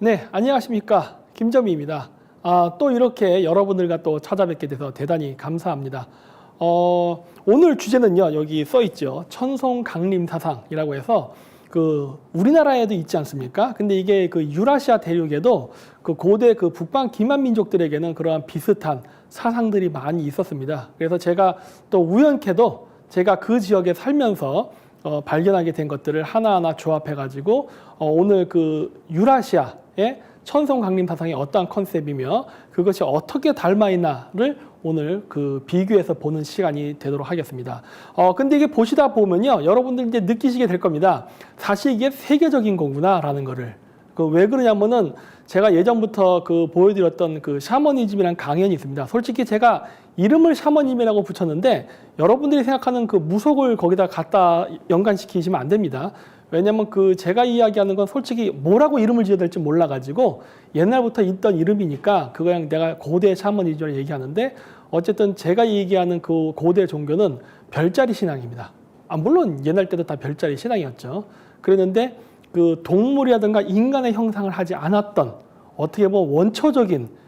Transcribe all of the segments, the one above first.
네, 안녕하십니까. 김점희입니다. 또 이렇게 여러분들과 또 찾아뵙게 돼서 대단히 감사합니다. 오늘 주제는요, 여기 써 있죠. 천송강림사상이라고 해서 우리나라에도 있지 않습니까? 근데 이게 유라시아 대륙에도 고대 북방 기만 민족들에게는 그러한 비슷한 사상들이 많이 있었습니다. 그래서 제가 또 우연케도 제가 그 지역에 살면서 발견하게 된 것들을 하나하나 조합해가지고 오늘 유라시아의 천송강림사상이 어떠한 컨셉이며 그것이 어떻게 닮아있나를 오늘 비교해서 보는 시간이 되도록 하겠습니다. 근데 이게 보시다 보면요, 여러분들 이제 느끼시게 될 겁니다. 사실 이게 세계적인 거구나라는 거를. 왜 그러냐면은 제가 예전부터 보여드렸던 샤머니즘이라는 강연이 있습니다. 솔직히 제가 이름을 샤머니즘이라고 붙였는데 여러분들이 생각하는 무속을 거기다 갖다 연관시키시면 안 됩니다. 왜냐면 제가 이야기하는 건 솔직히 뭐라고 이름을 지어야 될지 몰라가지고 옛날부터 있던 이름이니까 그냥 내가 고대 샤머니즘을 얘기하는데 어쨌든 제가 얘기하는 고대 종교는 별자리 신앙입니다. 물론 옛날 때도 다 별자리 신앙이었죠. 그랬는데 동물이라든가 인간의 형상을 하지 않았던 어떻게 보면 원초적인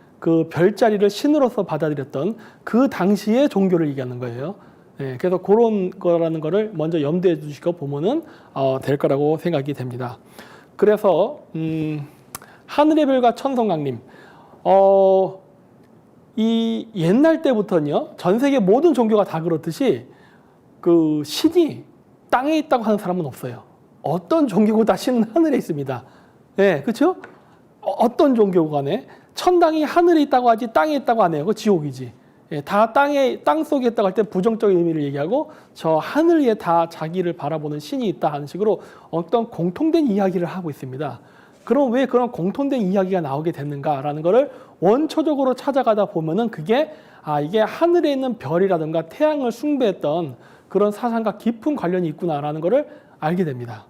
별자리를 신으로서 받아들였던 그 당시의 종교를 얘기하는 거예요. 네, 그래서 그런 거라는 거를 먼저 염두해 주시고 보면은 될 거라고 생각이 됩니다. 그래서 하늘의 별과 천송강림, 이 옛날 때부터는요, 전 세계 모든 종교가 다 그렇듯이 신이 땅에 있다고 하는 사람은 없어요. 어떤 종교고 다 신은 하늘에 있습니다. 네, 그렇죠? 어떤 종교고 간에 천당이 하늘에 있다고 하지 땅에 있다고 안 해요. 그거 지옥이지. 예, 다 땅 속에 있다고 할 때 부정적인 의미를 얘기하고 저 하늘 위에 다 자기를 바라보는 신이 있다 하는 식으로 어떤 공통된 이야기를 하고 있습니다. 그럼 왜 그런 공통된 이야기가 나오게 됐는가라는 거를 원초적으로 찾아가다 보면은 이게 하늘에 있는 별이라든가 태양을 숭배했던 그런 사상과 깊은 관련이 있구나라는 거를 알게 됩니다.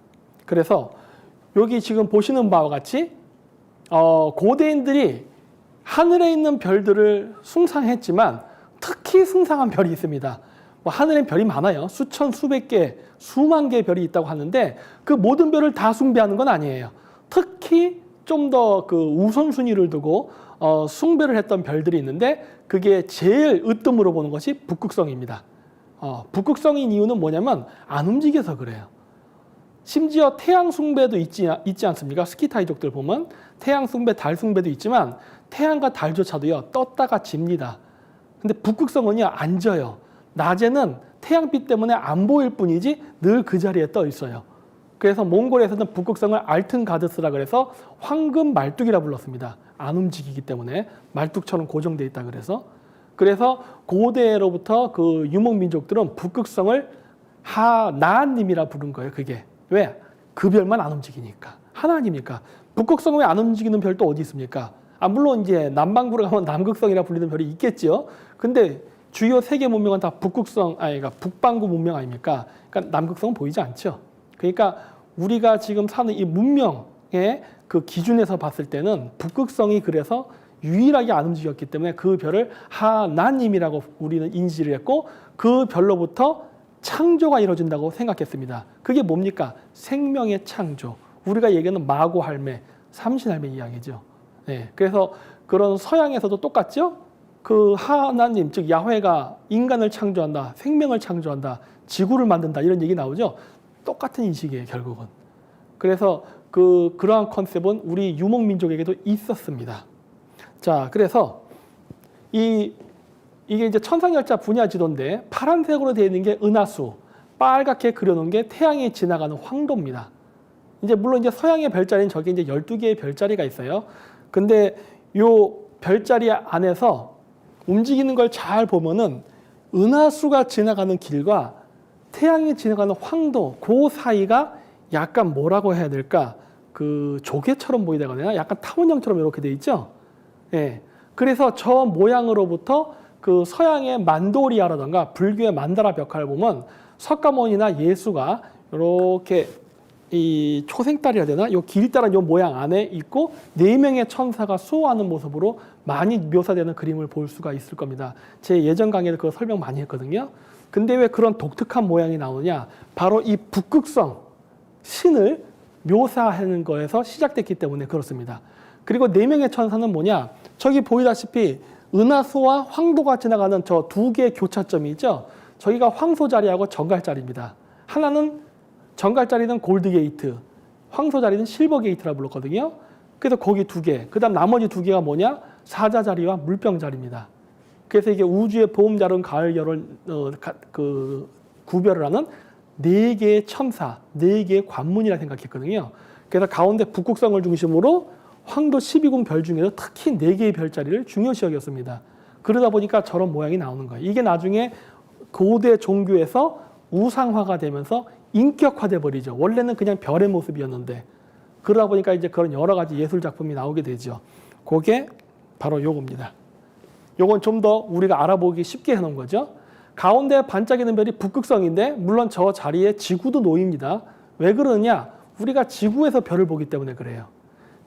그래서 여기 지금 보시는 바와 같이 고대인들이 하늘에 있는 별들을 숭상했지만 특히 숭상한 별이 있습니다. 하늘엔 별이 많아요. 수천, 수백 개, 수만 개의 별이 있다고 하는데 그 모든 별을 다 숭배하는 건 아니에요. 특히 좀 더 우선순위를 두고 숭배를 했던 별들이 있는데 그게 제일 으뜸으로 보는 것이 북극성입니다. 북극성인 이유는 뭐냐면 안 움직여서 그래요. 심지어 태양 숭배도 있지 않습니까? 스키타이족들 보면 태양 숭배, 달 숭배도 있지만 태양과 달조차도요, 떴다가 집니다. 근데 북극성은요, 안 져요. 낮에는 태양빛 때문에 안 보일 뿐이지 늘 그 자리에 떠 있어요. 그래서 몽골에서는 북극성을 알튼가드스라 그래서 황금 말뚝이라 불렀습니다. 안 움직이기 때문에 말뚝처럼 고정되어 있다 그래서 고대로부터 유목민족들은 북극성을 나한님이라 부른 거예요. 그게 왜? 그 별만 안 움직이니까. 하나님이니까. 북극성 왜 안 움직이는 별도 어디 있습니까? 물론 이제 남반구로 가면 남극성이라 불리는 별이 있겠죠. 근데 주요 세계 문명은 다 그러니까 북반구 문명 아닙니까? 그러니까 남극성은 보이지 않죠. 그러니까 우리가 지금 사는 이 문명의 기준에서 봤을 때는 북극성이 그래서 유일하게 안 움직였기 때문에 그 별을 하나님이라고 우리는 인지를 했고 그 별로부터 창조가 이루어진다고 생각했습니다. 그게 뭡니까? 생명의 창조. 우리가 얘기하는 마고할매, 삼신할매 이야기죠. 네, 그래서 그런 서양에서도 똑같죠? 하나님, 즉 야훼가 인간을 창조한다, 생명을 창조한다, 지구를 만든다 이런 얘기 나오죠? 똑같은 인식이에요, 결국은. 그래서 그러한 컨셉은 우리 유목민족에게도 있었습니다. 자, 그래서 이게 이제 천상열차 분야 지도인데 파란색으로 되어 있는 게 은하수, 빨갛게 그려놓은 게 태양이 지나가는 황도입니다. 물론 이제 서양의 별자리는 저게 이제 12개의 별자리가 있어요. 근데 요 별자리 안에서 움직이는 걸 잘 보면은 은하수가 지나가는 길과 태양이 지나가는 황도, 그 사이가 약간 뭐라고 해야 될까? 조개처럼 보이다가 되나? 약간 타원형처럼 이렇게 돼 있죠? 예. 그래서 저 모양으로부터 서양의 만도리아라든가 불교의 만다라 벽화를 보면 석가모니나 예수가 이렇게 이 초생달이라 되나? 요 길다란 요 모양 안에 있고 4명의 천사가 수호하는 모습으로 많이 묘사되는 그림을 볼 수가 있을 겁니다. 제 예전 강의에서 그거 설명 많이 했거든요. 근데 왜 그런 독특한 모양이 나오냐? 바로 이 북극성 신을 묘사하는 거에서 시작됐기 때문에 그렇습니다. 그리고 4명의 천사는 뭐냐? 저기 보이다시피 은하수와 황도가 지나가는 저 2개의 교차점이 있죠. 저기가 황소 자리하고 정갈 자리입니다. 하나는 정갈 자리는 골드 게이트, 황소 자리는 실버 게이트라 불렀거든요. 그래서 거기 2개, 그 다음 나머지 2개가 뭐냐? 사자 자리와 물병 자리입니다. 그래서 이게 우주의 봄, 여름, 가을, 겨울 구별을 하는 4개의 천사, 4개의 관문이라 생각했거든요. 그래서 가운데 북극성을 중심으로 황도 12궁 별 중에서 특히 4개의 별자리를 중요시 여겼습니다. 그러다 보니까 저런 모양이 나오는 거예요. 이게 나중에 고대 종교에서 우상화가 되면서 인격화돼 버리죠. 원래는 그냥 별의 모습이었는데 그러다 보니까 이제 그런 여러 가지 예술 작품이 나오게 되죠. 그게 바로 요겁니다. 요건 좀 더 우리가 알아보기 쉽게 해놓은 거죠. 가운데 반짝이는 별이 북극성인데 물론 저 자리에 지구도 놓입니다. 왜 그러냐? 우리가 지구에서 별을 보기 때문에 그래요.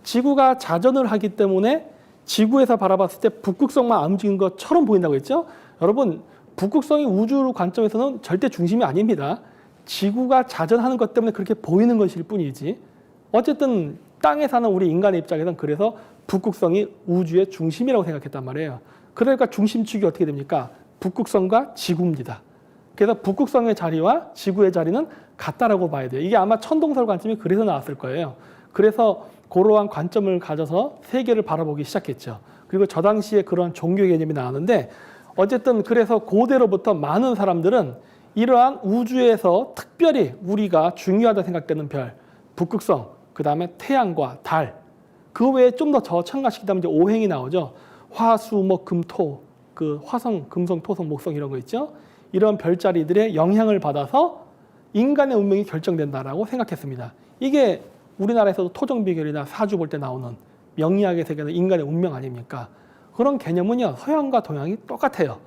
지구가 자전을 하기 때문에 지구에서 바라봤을 때 북극성만 안 움직이는 것처럼 보인다고 했죠. 여러분, 북극성이 우주 관점에서는 절대 중심이 아닙니다. 지구가 자전하는 것 때문에 그렇게 보이는 것일 뿐이지. 어쨌든 땅에 사는 우리 인간의 입장에서는 그래서 북극성이 우주의 중심이라고 생각했단 말이에요. 그러니까 중심축이 어떻게 됩니까? 북극성과 지구입니다. 그래서 북극성의 자리와 지구의 자리는 같다라고 봐야 돼요. 이게 아마 천동설 관점이 그래서 나왔을 거예요. 그래서 그러한 관점을 가져서 세계를 바라보기 시작했죠. 그리고 저 당시에 그런 종교 개념이 나왔는데 어쨌든 그래서 고대로부터 많은 사람들은 이러한 우주에서 특별히 우리가 중요하다 생각되는 별, 북극성, 그 다음에 태양과 달, 그 외에 좀 더 첨가시키다면 이제 오행이 나오죠. 화, 수, 목, 금, 토, 그 화성, 금성, 토성, 목성 이런 거 있죠. 이런 별자리들의 영향을 받아서 인간의 운명이 결정된다라고 생각했습니다. 이게 우리나라에서도 토정비결이나 사주 볼 때 나오는 명리학의 세계는 인간의 운명 아닙니까? 그런 개념은요, 서양과 동양이 똑같아요.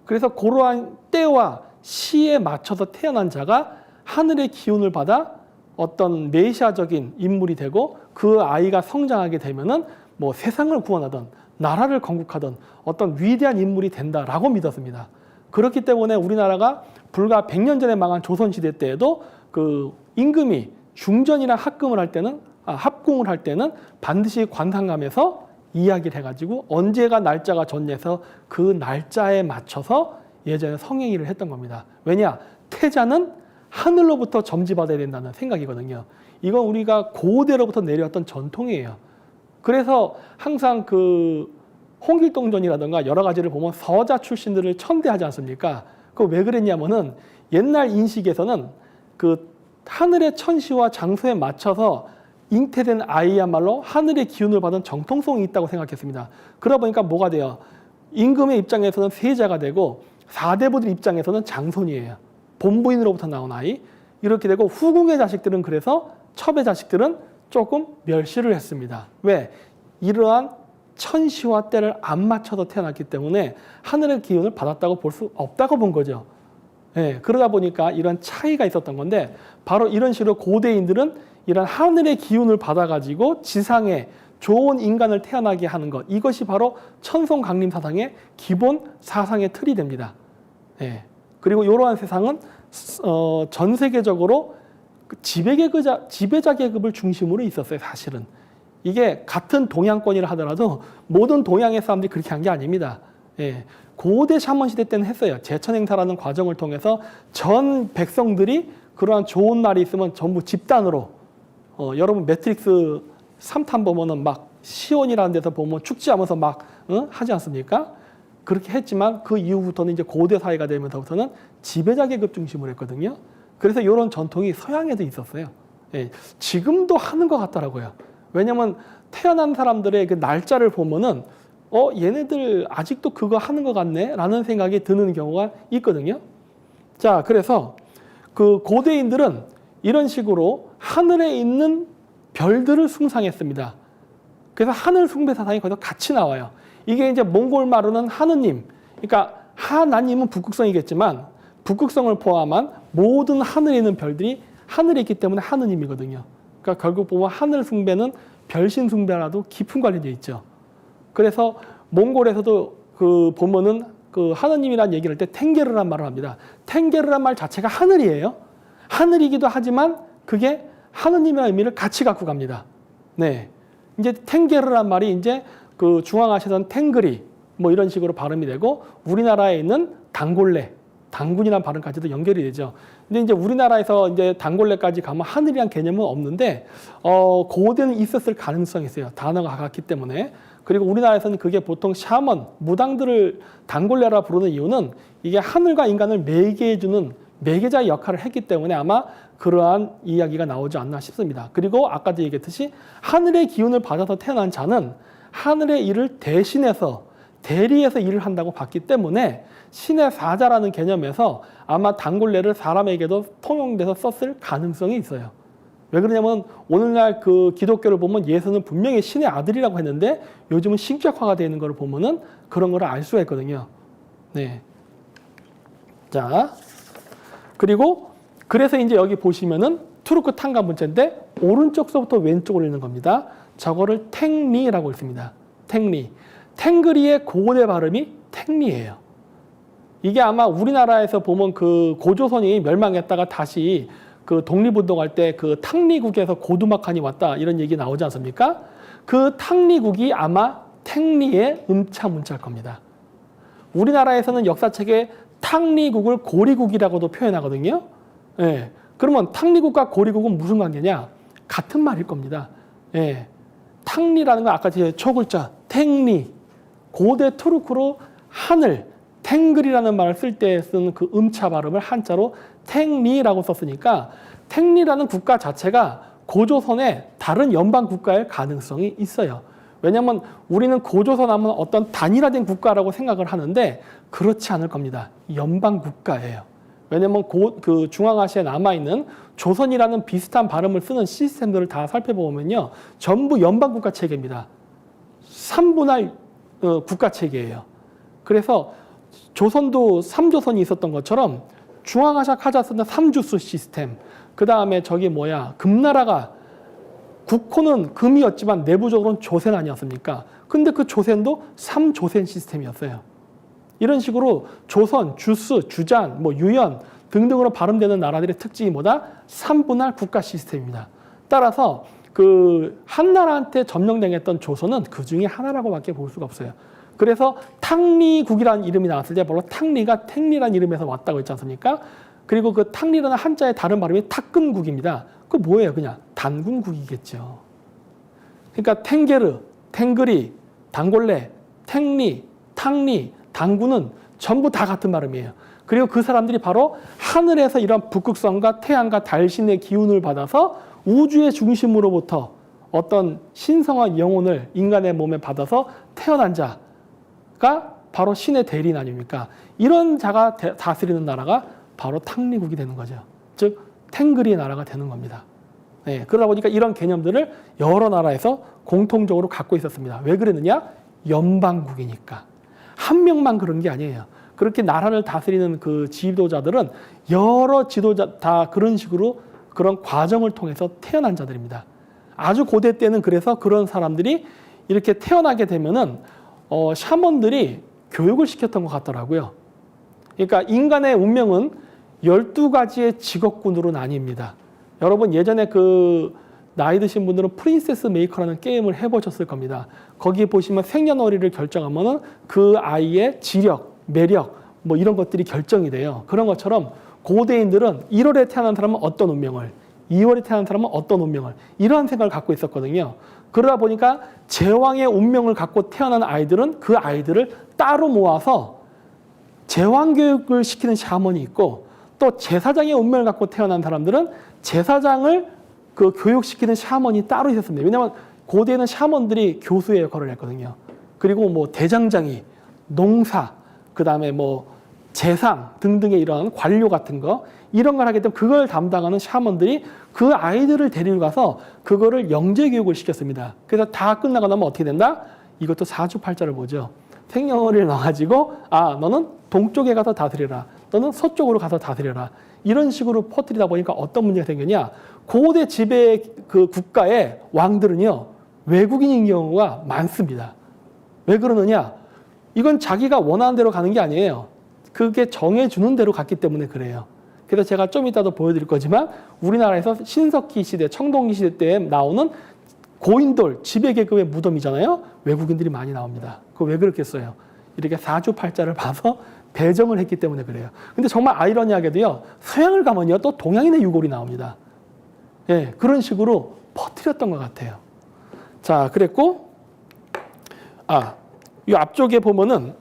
그래서 그러한 때와 시에 맞춰서 태어난 자가 하늘의 기운을 받아 어떤 메시아적인 인물이 되고 그 아이가 성장하게 되면은 뭐 세상을 구원하든 나라를 건국하든 어떤 위대한 인물이 된다라고 믿었습니다. 그렇기 때문에 우리나라가 불과 100년 전에 망한 조선시대 때에도 그 임금이 중전이나 합금을 할 때는 합궁을 할 때는 반드시 관상감에서 이야기를 해가지고 언제가 날짜가 좋냐해서 그 날짜에 맞춰서 예전에 성행위를 했던 겁니다. 왜냐? 태자는 하늘로부터 점지받아야 된다는 생각이거든요. 이건 우리가 고대로부터 내려왔던 전통이에요. 그래서 항상 그 홍길동전이라든가 여러 가지를 보면 서자 출신들을 천대하지 않습니까? 그 왜 그랬냐면은 옛날 인식에서는 그 하늘의 천시와 장소에 맞춰서 잉태된 아이야말로 하늘의 기운을 받은 정통성이 있다고 생각했습니다. 그러다 보니까 뭐가 돼요? 임금의 입장에서는 세자가 되고 사대부들 입장에서는 장손이에요. 본부인으로부터 나온 아이. 이렇게 되고 후궁의 자식들은 그래서 첩의 자식들은 조금 멸시를 했습니다. 왜? 이러한 천시와 때를 안 맞춰서 태어났기 때문에 하늘의 기운을 받았다고 볼 수 없다고 본 거죠. 예, 그러다 보니까 이런 차이가 있었던 건데 바로 이런 식으로 고대인들은 이런 하늘의 기운을 받아가지고 지상에 좋은 인간을 태어나게 하는 것, 이것이 바로 천송 강림 사상의 기본 사상의 틀이 됩니다. 예, 그리고 이러한 세상은 전 세계적으로 지배자 계급을 중심으로 있었어요. 사실은 이게 같은 동양권이라 하더라도 모든 동양의 사람들이 그렇게 한 게 아닙니다. 예, 고대 샤먼 시대 때는 했어요. 제천행사라는 과정을 통해서 전 백성들이 그러한 좋은 날이 있으면 전부 집단으로 여러분 매트릭스 3탄 보면은 막 시온이라는 데서 보면 축제하면서 막 하지 않습니까? 그렇게 했지만 그 이후부터는 이제 고대 사회가 되면서부터는 지배자 계급 중심으로 했거든요. 그래서 이런 전통이 서양에도 있었어요. 예, 지금도 하는 것 같더라고요. 왜냐면 태어난 사람들의 그 날짜를 보면은 얘네들 아직도 그거 하는 것 같네 라는 생각이 드는 경우가 있거든요. 자, 그래서 그 고대인들은 이런 식으로 하늘에 있는 별들을 숭상했습니다. 그래서 하늘 숭배 사상이 거기서 같이 나와요. 이게 이제 몽골 말로는 하느님, 그러니까 하나님은 북극성이겠지만 북극성을 포함한 모든 하늘에 있는 별들이 하늘에 있기 때문에 하느님이거든요. 그러니까 결국 보면 하늘 숭배는 별신 숭배라도 깊은 관련이 있죠. 그래서 몽골에서도 그 보면은 그 하느님이라는 얘기를 할 때 탱게르란 말을 합니다. 탱게르란 말 자체가 하늘이에요. 하늘이기도 하지만 그게 하느님이라는 의미를 같이 갖고 갑니다. 네. 이제 탱게르란 말이 이제 그 중앙아시아는 탱그리 뭐 이런 식으로 발음이 되고 우리나라에 있는 단골레, 단군이라는 발음까지도 연결이 되죠. 근데 이제 우리나라에서 이제 단골레까지 가면 하늘이란 개념은 없는데 고대는 있었을 가능성이 있어요. 단어가 같기 때문에. 그리고 우리나라에서는 그게 보통 샤먼, 무당들을 단골레라 부르는 이유는 이게 하늘과 인간을 매개해주는 매개자의 역할을 했기 때문에 아마 그러한 이야기가 나오지 않나 싶습니다. 그리고 아까도 얘기했듯이 하늘의 기운을 받아서 태어난 자는 하늘의 일을 대신해서 대리해서 일을 한다고 봤기 때문에 신의 사자라는 개념에서 아마 단골레를 사람에게도 통용돼서 썼을 가능성이 있어요. 왜 그러냐면 오늘날 그 기독교를 보면 예수는 분명히 신의 아들이라고 했는데 요즘은 신격화가 되는 걸 보면은 그런 걸 알 수가 있거든요. 네. 자, 그리고 그래서 이제 여기 보시면은 투르크 탄가 문자인데 오른쪽서부터 왼쪽으로 읽는 겁니다. 저거를 탱리라고 읽습니다. 탱리. 탱그리의 고대 발음이 탱리예요. 이게 아마 우리나라에서 보면 그 고조선이 멸망했다가 다시 그 독립운동할 때 그 탕리국에서 고두막한이 왔다 이런 얘기 나오지 않습니까? 그 탕리국이 아마 탱리의 음차 문자일 겁니다. 우리나라에서는 역사책에 탕리국을 고리국이라고도 표현하거든요. 예. 그러면 탕리국과 고리국은 무슨 관계냐? 같은 말일 겁니다. 예. 탕리라는 건 아까 제 초글자 탱리, 고대 투르크로 하늘, 탱글이라는 말을 쓸 때 쓰는 그 음차 발음을 한자로 탱리라고 썼으니까 탱리라는 국가 자체가 고조선의 다른 연방 국가일 가능성이 있어요. 왜냐하면 우리는 고조선 하면 어떤 단일화된 국가라고 생각을 하는데 그렇지 않을 겁니다. 연방 국가예요. 왜냐하면 그 중앙아시아에 남아있는 조선이라는 비슷한 발음을 쓰는 시스템들을 다 살펴보면요. 전부 연방 국가 체계입니다. 3분할 국가 체계예요. 그래서 조선도 3조선이 있었던 것처럼 중앙아시아 카자흐스탄은 3주스 시스템, 그 다음에 저기 금나라가 국호는 금이었지만 내부적으로는 조센 아니었습니까? 근데 그 조센도 3조센 시스템이었어요. 이런 식으로 조선, 주스, 주잔, 유연 등등으로 발음되는 나라들의 특징이 뭐다? 3분할 국가 시스템입니다. 따라서 그 한나라한테 점령당했던 조선은 그 중에 하나라고밖에 볼 수가 없어요. 그래서 탕리국이라는 이름이 나왔을 때 바로 탕리가 탱리라는 이름에서 왔다고 했지 않습니까? 그리고 그 탕리라는 한자의 다른 발음이 탁근국입니다. 그 뭐예요? 그냥 단군국이겠죠. 그러니까 탱게르, 탱그리, 단골레, 탱리, 탕리, 단군은 전부 다 같은 발음이에요. 그리고 그 사람들이 바로 하늘에서 이런 북극성과 태양과 달신의 기운을 받아서 우주의 중심으로부터 어떤 신성한 영혼을 인간의 몸에 받아서 태어난 자가 바로 신의 대리인 아닙니까? 이런 자가 다스리는 나라가 바로 탕리국이 되는 거죠. 즉 탱그리의 나라가 되는 겁니다. 네, 그러다 보니까 이런 개념들을 여러 나라에서 공통적으로 갖고 있었습니다. 왜 그랬느냐? 연방국이니까. 한 명만 그런 게 아니에요. 그렇게 나라를 다스리는 그 지도자들은 여러 지도자 다 그런 식으로 그런 과정을 통해서 태어난 자들입니다. 아주 고대 때는 그래서 그런 사람들이 이렇게 태어나게 되면은 샤먼들이 교육을 시켰던 것 같더라고요. 그러니까 인간의 운명은 12가지의 직업군으로 나뉩니다. 여러분 예전에 그 나이 드신 분들은 프린세스 메이커라는 게임을 해보셨을 겁니다. 거기에 보시면 생년월일을 결정하면은 그 아이의 지력, 매력 이런 것들이 결정이 돼요. 그런 것처럼 고대인들은 1월에 태어난 사람은 어떤 운명을, 2월에 태어난 사람은 어떤 운명을 이러한 생각을 갖고 있었거든요. 그러다 보니까 제왕의 운명을 갖고 태어난 아이들은 그 아이들을 따로 모아서 제왕교육을 시키는 샤먼이 있고 또 제사장의 운명을 갖고 태어난 사람들은 제사장을 그 교육시키는 샤먼이 따로 있었습니다. 왜냐하면 고대에는 샤먼들이 교수의 역할을 했거든요. 그리고 대장장이, 농사, 그 다음에 재상 등등의 이런 관료 같은 거 이런 걸 하기 때문에 그걸 담당하는 샤먼들이 그 아이들을 데리고 가서 그거를 영재 교육을 시켰습니다. 그래서 다 끝나고 나면 어떻게 된다? 이것도 사주팔자를 보죠. 생년월일 나와가지고 너는 동쪽에 가서 다스려라. 너는 서쪽으로 가서 다스려라. 이런 식으로 퍼뜨리다 보니까 어떤 문제가 생겼냐? 고대 지배 그 국가의 왕들은요 외국인인 경우가 많습니다. 왜 그러느냐? 이건 자기가 원하는 대로 가는 게 아니에요. 그게 정해주는 대로 갔기 때문에 그래요. 그래서 제가 좀 이따도 보여드릴 거지만 우리나라에서 신석기 시대, 청동기 시대 때 나오는 고인돌, 지배계급의 무덤이잖아요. 외국인들이 많이 나옵니다. 그거 왜 그렇겠어요? 이렇게 사주팔자를 봐서 배정을 했기 때문에 그래요. 근데 정말 아이러니하게도요, 서양을 가면요, 또 동양인의 유골이 나옵니다. 예, 그런 식으로 퍼뜨렸던 것 같아요. 자, 그랬고, 이 앞쪽에 보면은,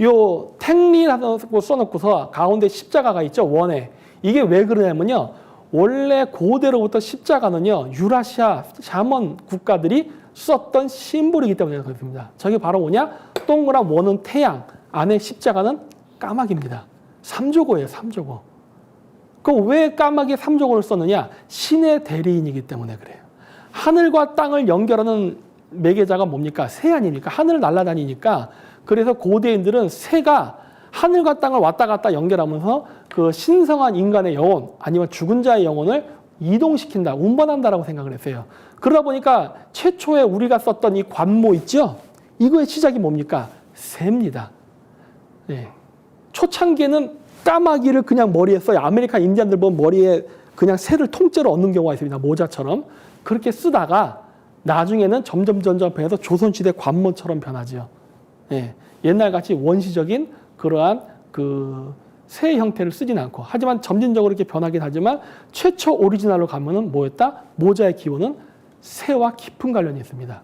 요 탱리라고 써놓고서 가운데 십자가가 있죠, 원에. 이게 왜 그러냐면요, 원래 고대로부터 십자가는요, 유라시아 샤먼 국가들이 썼던 심볼이기 때문에 그렇습니다. 저게 바로 뭐냐? 동그란 원은 태양, 안에 십자가는 까마귀입니다. 삼조고예요, 삼조고. 그럼 왜 까마귀 삼조고를 썼느냐? 신의 대리인이기 때문에 그래요. 하늘과 땅을 연결하는 매개자가 뭡니까? 새 아닙니까? 하늘을 날아다니니까. 그래서 고대인들은 새가 하늘과 땅을 왔다 갔다 연결하면서 그 신성한 인간의 영혼 아니면 죽은 자의 영혼을 이동시킨다, 운반한다라고 생각을 했어요. 그러다 보니까 최초에 우리가 썼던 이 관모 있죠? 이거의 시작이 뭡니까? 새입니다. 네. 초창기에는 까마귀를 그냥 머리에 써요. 아메리카 인디안들 보면 머리에 그냥 새를 통째로 얹는 경우가 있습니다. 모자처럼. 그렇게 쓰다가 나중에는 점점 변해서 조선시대 관모처럼 변하죠. 네. 옛날같이 원시적인 그러한 그 새 형태를 쓰진 않고, 하지만 점진적으로 이렇게 변하긴 하지만 최초 오리지널로 가면은 뭐였다? 모자의 기원은 새와 깊은 관련이 있습니다.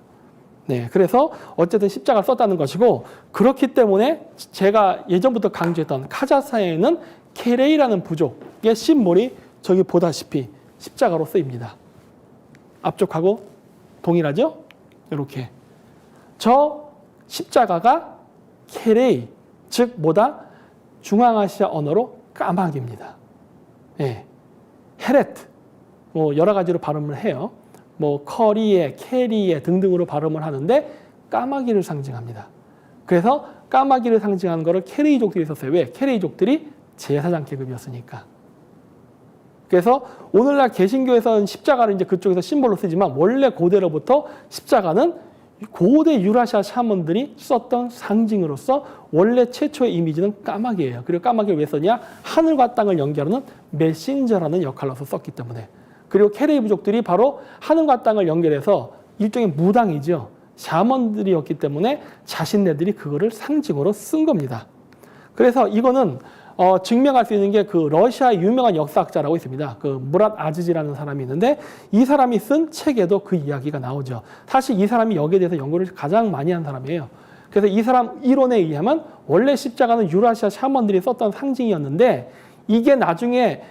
네, 그래서 어쨌든 십자가를 썼다는 것이고, 그렇기 때문에 제가 예전부터 강조했던 카자흐스탄에는 케레이라는 부족의 심볼이 저기 보다시피 십자가로 쓰입니다. 앞쪽하고 동일하죠? 이렇게. 저 십자가가 케레이, 즉 뭐다? 중앙아시아 언어로 까마귀입니다. 예. 헤레트, 뭐 여러 가지로 발음을 해요. 뭐 커리에, 캐리에 등등으로 발음을 하는데 까마귀를 상징합니다. 그래서 까마귀를 상징하는 거를 캐레이족들이 썼어요. 왜? 캐레이족들이 제사장 계급이었으니까. 그래서 오늘날 개신교에서는 십자가를 이제 그쪽에서 심볼로 쓰지만 원래 고대로부터 십자가는 고대 유라시아 샤먼들이 썼던 상징으로서 원래 최초의 이미지는 까마귀예요. 그리고 까마귀를 왜 썼냐? 하늘과 땅을 연결하는 메신저라는 역할로서 썼기 때문에. 그리고 케레이 부족들이 바로 하늘과 땅을 연결해서 일종의 무당이죠. 샤먼들이었기 때문에 자신네들이 그거를 상징으로 쓴 겁니다. 그래서 이거는 증명할 수 있는 게 그 러시아의 유명한 역사학자라고 있습니다. 그 무랏 아지지라는 사람이 있는데 이 사람이 쓴 책에도 그 이야기가 나오죠. 사실 이 사람이 여기에 대해서 연구를 가장 많이 한 사람이에요. 그래서 이 사람 이론에 의하면 원래 십자가는 유라시아 샤먼들이 썼던 상징이었는데 이게 나중에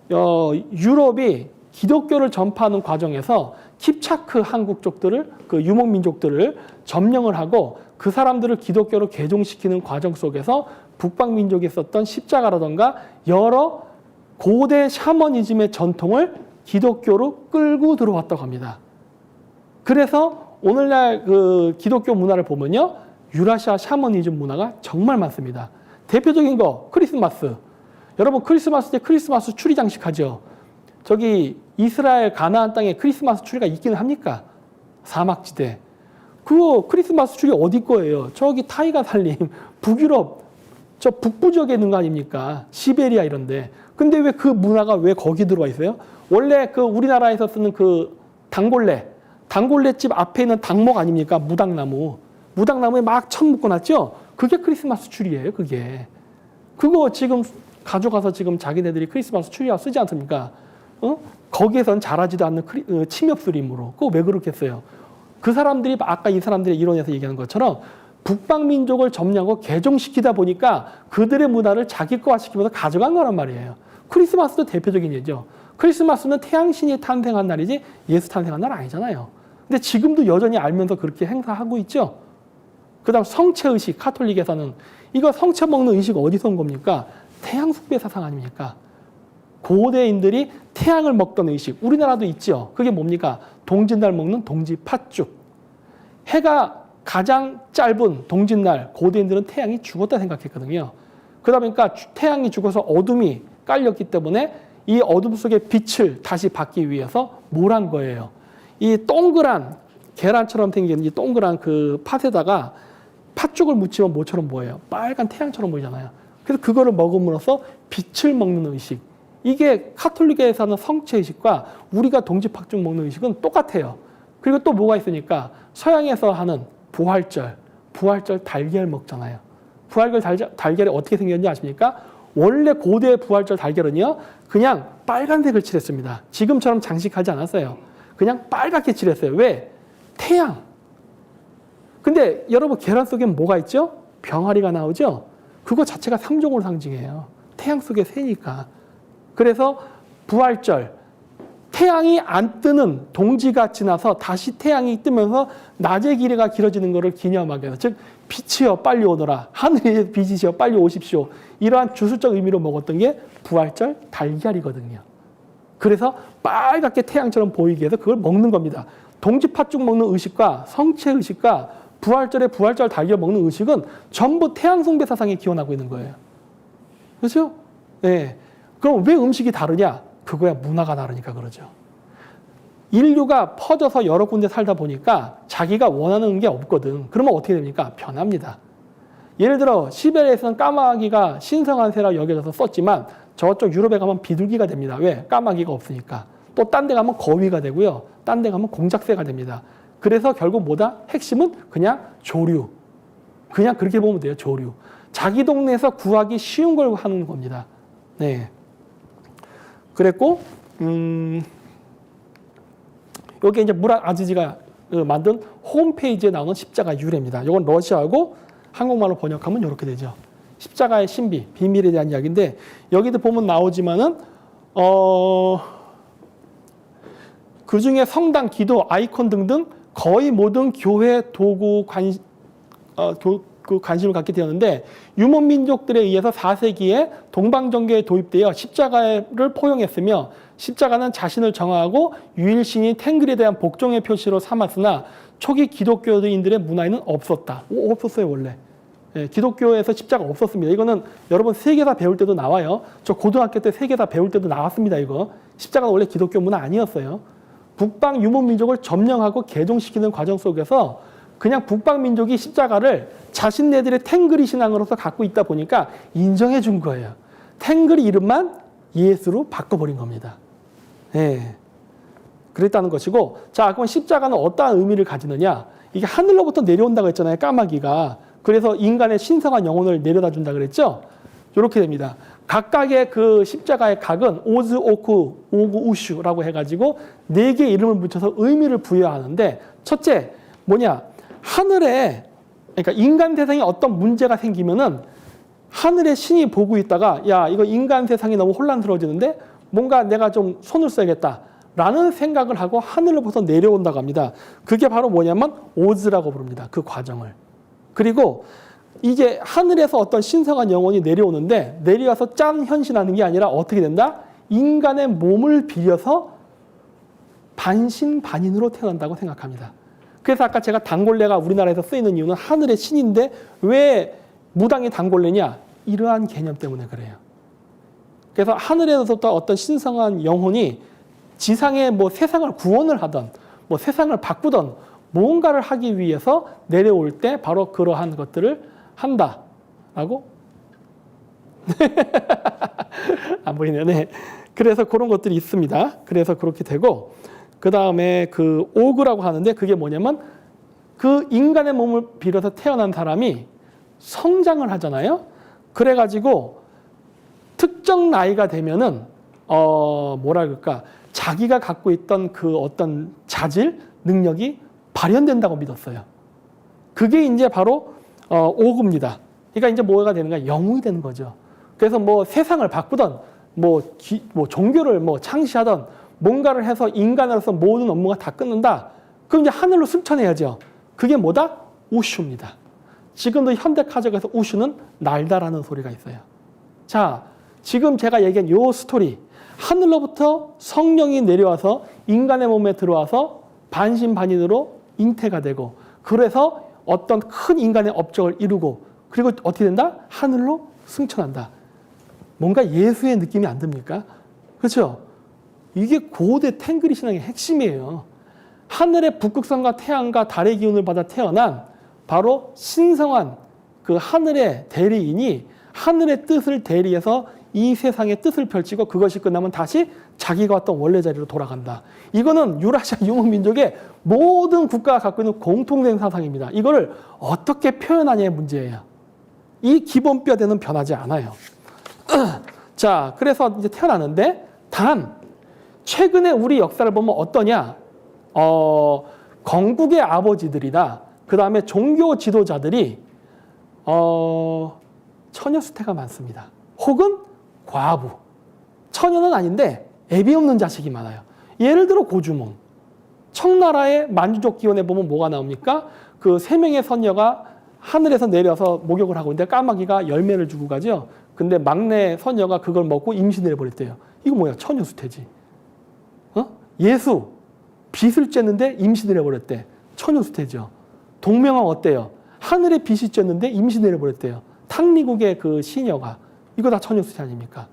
유럽이 기독교를 전파하는 과정에서 킵차크 한국 쪽들을, 그 유목민족들을 점령을 하고 그 사람들을 기독교로 개종시키는 과정 속에서 북방민족이 썼던 십자가라던가 여러 고대 샤머니즘의 전통을 기독교로 끌고 들어왔다고 합니다. 그래서 오늘날 그 기독교 문화를 보면요, 유라시아 샤머니즘 문화가 정말 많습니다. 대표적인 거 크리스마스. 여러분 크리스마스 때 크리스마스 추리 장식 하죠. 저기 이스라엘 가나안 땅에 크리스마스 추리가 있기는 합니까? 사막지대. 그거 크리스마스 추리 어디 거예요? 저기 타이가 살림, 북유럽, 저 북부 지역에 있는 거 아닙니까? 시베리아 이런데. 근데 왜 그 문화가 왜 거기 들어와 있어요? 원래 그 우리나라에서 쓰는 그 단골레집 앞에 있는 당목 아닙니까? 무당나무. 무당나무에 막 천 묶어놨죠? 그게 크리스마스 추리예요, 그게. 그거 지금 가져가서 지금 자기네들이 크리스마스 추리하고 쓰지 않습니까? 거기에선 자라지도 않는 침엽수림으로. 그거 왜 그렇겠어요? 그 사람들이 아까 이 사람들의 이론에서 얘기하는 것처럼 북방민족을 점령하고 개종시키다 보니까 그들의 문화를 자기 거화시키면서 가져간 거란 말이에요. 크리스마스도 대표적인 예죠. 크리스마스는 태양신이 탄생한 날이지 예수 탄생한 날 아니잖아요. 근데 지금도 여전히 알면서 그렇게 행사하고 있죠. 그 다음 성체의식, 카톨릭에서는 이거 성체 먹는 의식 어디서 온 겁니까? 태양 숭배 사상 아닙니까? 고대인들이 태양을 먹던 의식, 우리나라도 있죠. 그게 뭡니까? 동짓날 먹는 동지 팥죽. 해가 가장 짧은 동짓날 고대인들은 태양이 죽었다 생각했거든요. 그러다 보니까 태양이 죽어서 어둠이 깔렸기 때문에 이 어둠 속의 빛을 다시 받기 위해서 뭘 한 거예요? 이 동그란 계란처럼 생긴 이 동그란 그 팥에다가 팥죽을 묻히면 뭐처럼 보여요? 빨간 태양처럼 보이잖아요. 그래서 그거를 먹음으로써 빛을 먹는 의식. 이게 카톨릭에서 하는 성체 의식과 우리가 동지 팥죽 먹는 의식은 똑같아요. 그리고 또 뭐가 있으니까 서양에서 하는 부활절 달걀 먹잖아요. 부활절 달걀이 어떻게 생겼는지 아십니까? 원래 고대 부활절 달걀은요, 그냥 빨간색을 칠했습니다. 지금처럼 장식하지 않았어요. 그냥 빨갛게 칠했어요. 왜? 태양. 근데 여러분 계란 속에 뭐가 있죠? 병아리가 나오죠? 그거 자체가 상종을 상징해요. 태양 속에 새니까. 그래서 부활절, 태양이 안 뜨는 동지가 지나서 다시 태양이 뜨면서 낮의 길이가 길어지는 것을 기념하기 위해서, 즉 빛이여 빨리 오너라, 하늘의 빛이여 빨리 오십시오, 이러한 주술적 의미로 먹었던 게 부활절 달걀이거든요. 그래서 빨갛게 태양처럼 보이기 위해서 그걸 먹는 겁니다. 동지 팥죽 먹는 의식과 성체 의식과 부활절에 부활절 달걀 먹는 의식은 전부 태양 숭배 사상에 기원하고 있는 거예요. 그렇죠? 네. 그럼 왜 음식이 다르냐? 그거야 문화가 다르니까 그러죠. 인류가 퍼져서 여러 군데 살다 보니까 자기가 원하는 게 없거든. 그러면 어떻게 됩니까? 변합니다. 예를 들어 시베리아에서는 까마귀가 신성한 새라 여겨져서 썼지만 저쪽 유럽에 가면 비둘기가 됩니다. 왜? 까마귀가 없으니까. 또 딴 데 가면 거위가 되고요. 딴 데 가면 공작새가 됩니다. 그래서 결국 뭐다? 핵심은 그냥 조류. 그냥 그렇게 보면 돼요. 조류. 자기 동네에서 구하기 쉬운 걸 하는 겁니다. 네. 그랬고, 여기 이제 무랏 아지지가 만든 홈페이지에 나오는 십자가 유래입니다. 이건 러시아하고 한국말로 번역하면 이렇게 되죠. 십자가의 신비, 비밀에 대한 이야기인데, 여기도 보면 나오지만은, 그 중에 성당, 기도, 아이콘 등등 거의 모든 교회 도구 관심을 갖게 되었는데, 유목 민족들에 의해서 4세기에 동방정교에 도입되어 십자가를 포용했으며, 십자가는 자신을 정화하고 유일신인 탱글에 대한 복종의 표시로 삼았으나 초기 기독교인들의 문화에는 없었다. 없었어요, 원래. 예, 기독교에서 십자가 없었습니다. 이거는 여러분 세계사 배울 때도 나와요. 저 고등학교 때 세계사 배울 때도 나왔습니다, 이거. 십자가는 원래 기독교 문화 아니었어요. 북방 유목민족을 점령하고 개종시키는 과정 속에서 그냥 북방민족이 십자가를 자신네들의 탱글이 신앙으로서 갖고 있다 보니까 인정해 준 거예요. 탱글이 이름만 예수로 바꿔버린 겁니다. 예. 그랬다는 것이고, 자, 그럼 십자가는 어떠한 의미를 가지느냐? 이게 하늘로부터 내려온다고 했잖아요, 까마귀가. 그래서 인간의 신성한 영혼을 내려다 준다 그랬죠? 이렇게 됩니다. 각각의 그 십자가의 각은 오즈, 오쿠, 오구, 우슈라고 해가지고 4개의 이름을 붙여서 의미를 부여하는데, 첫째, 뭐냐? 하늘에, 그러니까 인간 세상에 어떤 문제가 생기면은 하늘의 신이 보고 있다가, 야, 이거 인간 세상이 너무 혼란스러워지는데 뭔가 내가 좀 손을 써야겠다 라는 생각을 하고 하늘로부터 내려온다고 합니다. 그게 바로 뭐냐면 오즈라고 부릅니다. 그 과정을. 그리고 이게 하늘에서 어떤 신성한 영혼이 내려오는데, 내려와서 짠 현신하는 게 아니라 어떻게 된다? 인간의 몸을 빌려서 반신반인으로 태어난다고 생각합니다. 그래서 아까 제가 단골레가 우리나라에서 쓰이는 이유는 하늘의 신인데 왜 무당이 단골레냐? 이러한 개념 때문에 그래요. 그래서 하늘에서부터 어떤 신성한 영혼이 지상에 뭐 세상을 구원을 하던, 뭐 세상을 바꾸던 뭔가를 하기 위해서 내려올 때 바로 그러한 것들을 한다라고? 안 보이네요. 네. 그래서 그런 것들이 있습니다. 그래서 그렇게 되고, 그 다음에 그 오그라고 하는데 그게 뭐냐면 그 인간의 몸을 빌어서 태어난 사람이 성장을 하잖아요. 그래가지고 특정 나이가 되면은 뭐라 그럴까, 자기가 갖고 있던 그 어떤 자질, 능력이 발현된다고 믿었어요. 그게 이제 바로 오그입니다. 그러니까 이제 뭐가 되는 거야? 영웅이 되는 거죠. 그래서 뭐 세상을 바꾸던, 뭐 종교를 뭐 창시하던, 뭔가를 해서 인간으로서 모든 업무가 다 끝난다. 그럼 이제 하늘로 승천해야죠. 그게 뭐다? 우슈입니다. 지금도 현대카적에서 우슈는 날다라는 소리가 있어요. 자, 지금 제가 얘기한 요 스토리, 하늘로부터 성령이 내려와서 인간의 몸에 들어와서 반신반인으로 잉태가 되고, 그래서 어떤 큰 인간의 업적을 이루고, 그리고 어떻게 된다? 하늘로 승천한다. 뭔가 예수의 느낌이 안 듭니까? 그렇죠? 이게 고대 탱그리 신앙의 핵심이에요. 하늘의 북극성과 태양과 달의 기운을 받아 태어난 바로 신성한 그 하늘의 대리인이 하늘의 뜻을 대리해서 이 세상의 뜻을 펼치고 그것이 끝나면 다시 자기가 왔던 원래 자리로 돌아간다. 이거는 유라시아 유목민족의 모든 국가가 갖고 있는 공통된 사상입니다. 이거를 어떻게 표현하냐의 문제예요. 이 기본뼈대는 변하지 않아요. 자, 그래서 이제 태어나는데 단 최근에 우리 역사를 보면 어떠냐? 건국의 아버지들이나 그 다음에 종교 지도자들이 처녀 수태가 많습니다. 혹은 과부. 처녀는 아닌데 애비 없는 자식이 많아요. 예를 들어 고주몽. 청나라의 만주족 기원에 보면 뭐가 나옵니까? 그 3명의 선녀가 하늘에서 내려서 목욕을 하고 있는데 까마귀가 열매를 주고 가죠. 근데 막내 선녀가 그걸 먹고 임신을 해버렸대요. 이거 뭐야? 처녀 수태지. 예수. 빛을 쬐는데 임신을 해버렸대. 처녀 수태죠. 동명왕 어때요? 하늘에 빛이 쬐는데 임신을 해버렸대요. 탕리국의 그 시녀가. 이거 다 처녀 수태 아닙니까?